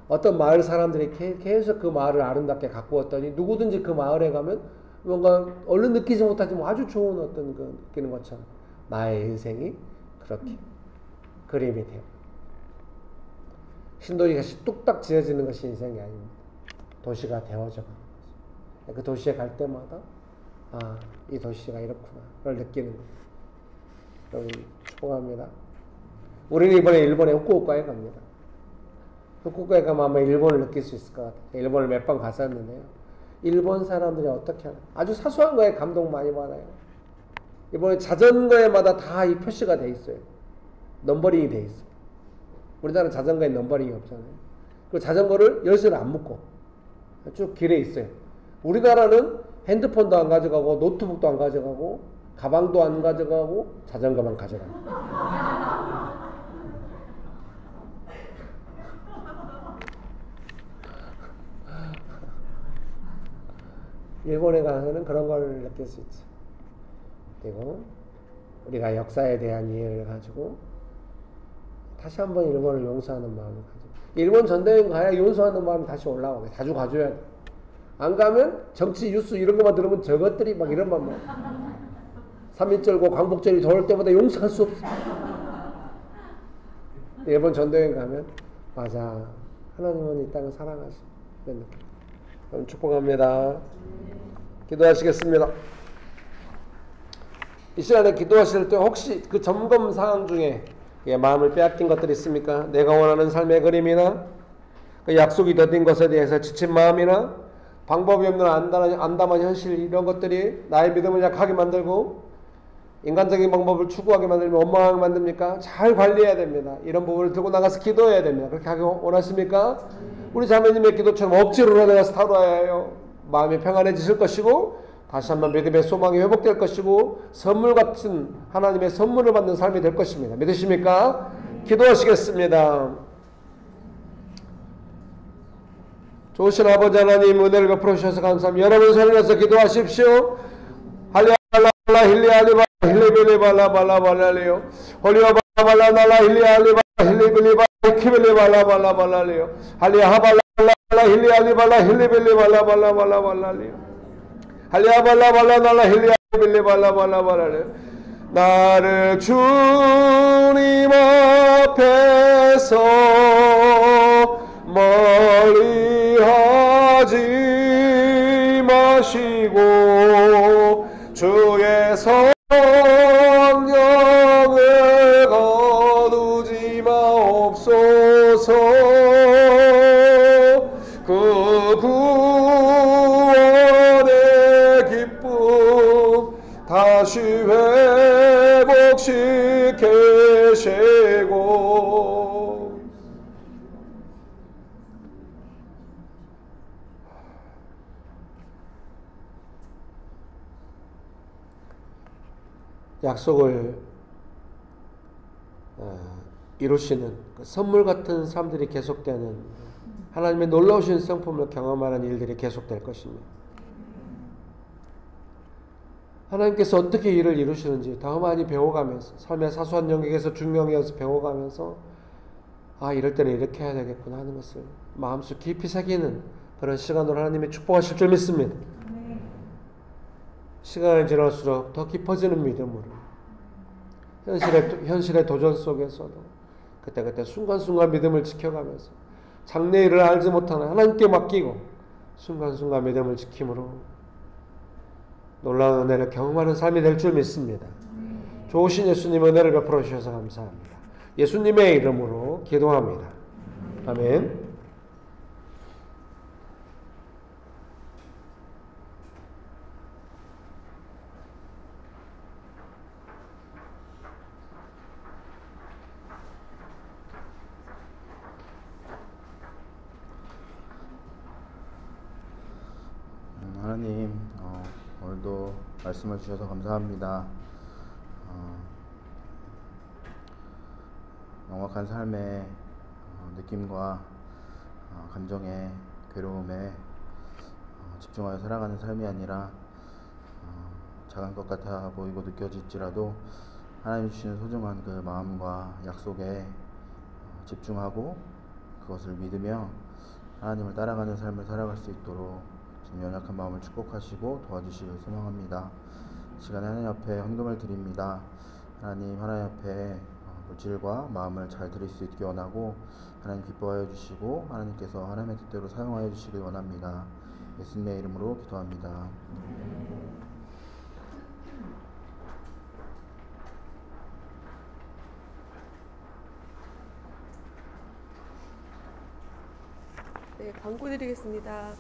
어떤 마을 사람들이 계속 그 마을을 아름답게 가꾸었더니 누구든지 그 마을에 가면 뭔가 얼른 느끼지 못하지만 아주 좋은 어떤 그 느끼는 것처럼 나의 인생이 그렇게 그림이 돼요. 신도시가 뚝딱 지어지는 것이 인생이 아닙니다. 도시가 되어져 가는 거죠. 그 도시에 갈 때마다 아, 이 도시가 이렇구나 그걸 느끼는 거예요. 여러분 축복합니다. 우리는 이번에 일본에 후쿠오카에 갑니다. 후쿠오카에 가면 아마 일본을 느낄 수 있을 것 같아요. 일본을 몇 번 갔었는데요. 일본 사람들이 어떻게 하나 아주 사소한 거에 감동 많이 받아요. 이번에 자전거에마다 다 이 표시가 돼 있어요. 넘버링이 돼 있어요. 우리나라는 자전거에 넘버링이 없잖아요. 그리고 자전거를 열쇠를 안 묶고 쭉 길에 있어요. 우리나라는 핸드폰도 안 가져가고 노트북도 안 가져가고 가방도 안 가져가고 자전거만 가져갑니다. 일본에 가서는 그런 걸 느낄 수 있죠. 그리고 우리가 역사에 대한 이해를 가지고 다시 한번 일본을 용서하는 마음을 가지고 일본 전대여행 가야 용서하는 마음이 다시 올라오게 자주 가줘야 돼. 안 가면 정치 뉴스 이런 것만 들으면 저것들이 막 이런 말 3.1절고 광복절이 더울 때마다 용서할 수 없어. 일본 전대여행 가면 맞아 하나님은 이 땅을 사랑하시 그런 느낌. 그럼 축복합니다. 기도하시겠습니다. 이 시간에 기도하실 때 혹시 그 점검 상황 중에 마음을 빼앗긴 것들이 있습니까? 내가 원하는 삶의 그림이나 그 약속이 더딘 것에 대해서 지친 마음이나 방법이 없는 암담한 현실 이런 것들이 나의 믿음을 약하게 만들고 인간적인 방법을 추구하게 만들면 원망하게 만듭니까? 잘 관리해야 됩니다. 이런 부분을 들고 나가서 기도해야 됩니다. 그렇게 하기 원하십니까? 우리 자매님의 기도처럼 억지로 내가서 다뤄야 해요. 마음이 평안해지실 것이고 다시 한번 믿음의 소망이 회복될 것이고 선물 같은 하나님의 선물을 받는 삶이 될 것입니다. 믿으십니까? 기도하시겠습니다. 좋으신 아버지 하나님 은혜를 베풀어 주셔서 감사합니다. 여러분 소리내서 기도하십시오. 할리알라 힐리알리바 힐리빌리발라 발라발라리요 홀리와 발라발라 힐리알리바 힐리빌리바 키빌리발라 발라발라리요 할리하발라 힐리알리발라 힐리빌리발라 발라발라발라리요 할리아발라발라날라 힐리아빌리발라발라발라리요 나를 주님 앞에서 멀리 하지 마시고 주의 성령을 거두지 마옵소서. 그 구원의 기쁨 다시 회복시키시고 약속을 이루시는 그 선물 같은 삶들이 계속되는 하나님의 놀라우신 성품을 경험하는 일들이 계속될 것입니다. 하나님께서 어떻게 일을 이루시는지 더 많이 배워가면서 삶의 사소한 영역에서 중요한 영역에서 배워가면서 아 이럴 때는 이렇게 해야 되겠구나 하는 것을 마음속 깊이 새기는 그런 시간으로 하나님이 축복하실 줄 믿습니다. 시간이 지날수록 더 깊어지는 믿음으로 현실의 도전 속에서도 그때그때 순간순간 믿음을 지켜가면서 장래일을 알지 못하는 하나님께 맡기고 순간순간 믿음을 지킴으로 놀라운 은혜를 경험하는 삶이 될 줄 믿습니다. 좋으신 예수님 은혜를 베풀어 주셔서 감사합니다. 예수님의 이름으로 기도합니다. 아멘. 하나님 오늘도 말씀을 주셔서 감사합니다. 정확한 삶의 느낌과 감정에, 괴로움에 집중하여 살아가는 삶이 아니라 작은 것 같아 보이고 느껴질지라도 하나님이 주시는 소중한 그 마음과 약속에 집중하고 그것을 믿으며 하나님을 따라가는 삶을 살아갈 수 있도록 지금 연약한 마음을 축복하시고 도와주시길 소망합니다. 시간에 하나님 앞에 헌금을 드립니다. 하나님 앞에 물질과 마음을 잘 드릴 수 있게 원하고 하나님 기뻐하여 주시고 하나님께서 하나님의 뜻대로 사용하여 주시길 원합니다. 예수님의 이름으로 기도합니다. 네, 광고 드리겠습니다.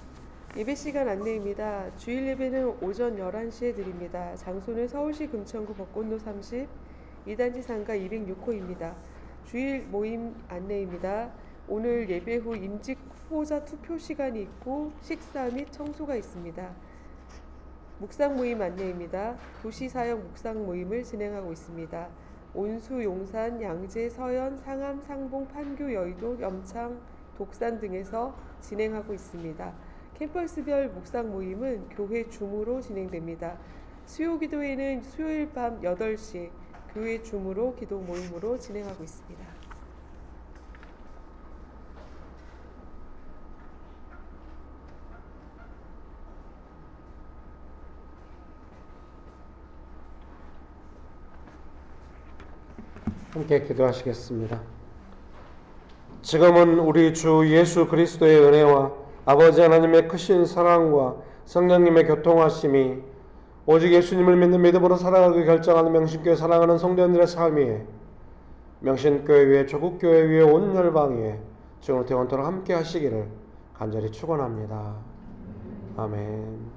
예배 시간 안내입니다. 주일 예배는 오전 11시에 드립니다. 장소는 서울시 금천구 벚꽃로 30, 2단지 상가 206호입니다. 주일 모임 안내입니다. 오늘 예배 후 임직 후보자 투표 시간이 있고 식사 및 청소가 있습니다. 묵상 모임 안내입니다. 도시사역 묵상 모임을 진행하고 있습니다. 온수, 용산, 양재, 서현, 상암, 상봉, 판교, 여의도, 염창, 독산 등에서 진행하고 있습니다. 캠퍼스별 묵상 모임은 교회 줌으로 진행됩니다. 수요 기도회는 수요일 밤 8시 교회 줌으로 기도 모임으로 진행하고 있습니다. 함께 기도하시겠습니다. 지금은 우리 주 예수 그리스도의 은혜와 아버지 하나님의 크신 사랑과 성령님의 교통하심이 오직 예수님을 믿는 믿음으로 살아가기 결정하는 명신교회 사랑하는 성도님들의 삶 위에, 명신교회 위에, 조국교회 위에, 온 열방 위에 지금부터 영원토록 함께 하시기를 간절히 축원합니다. 아멘.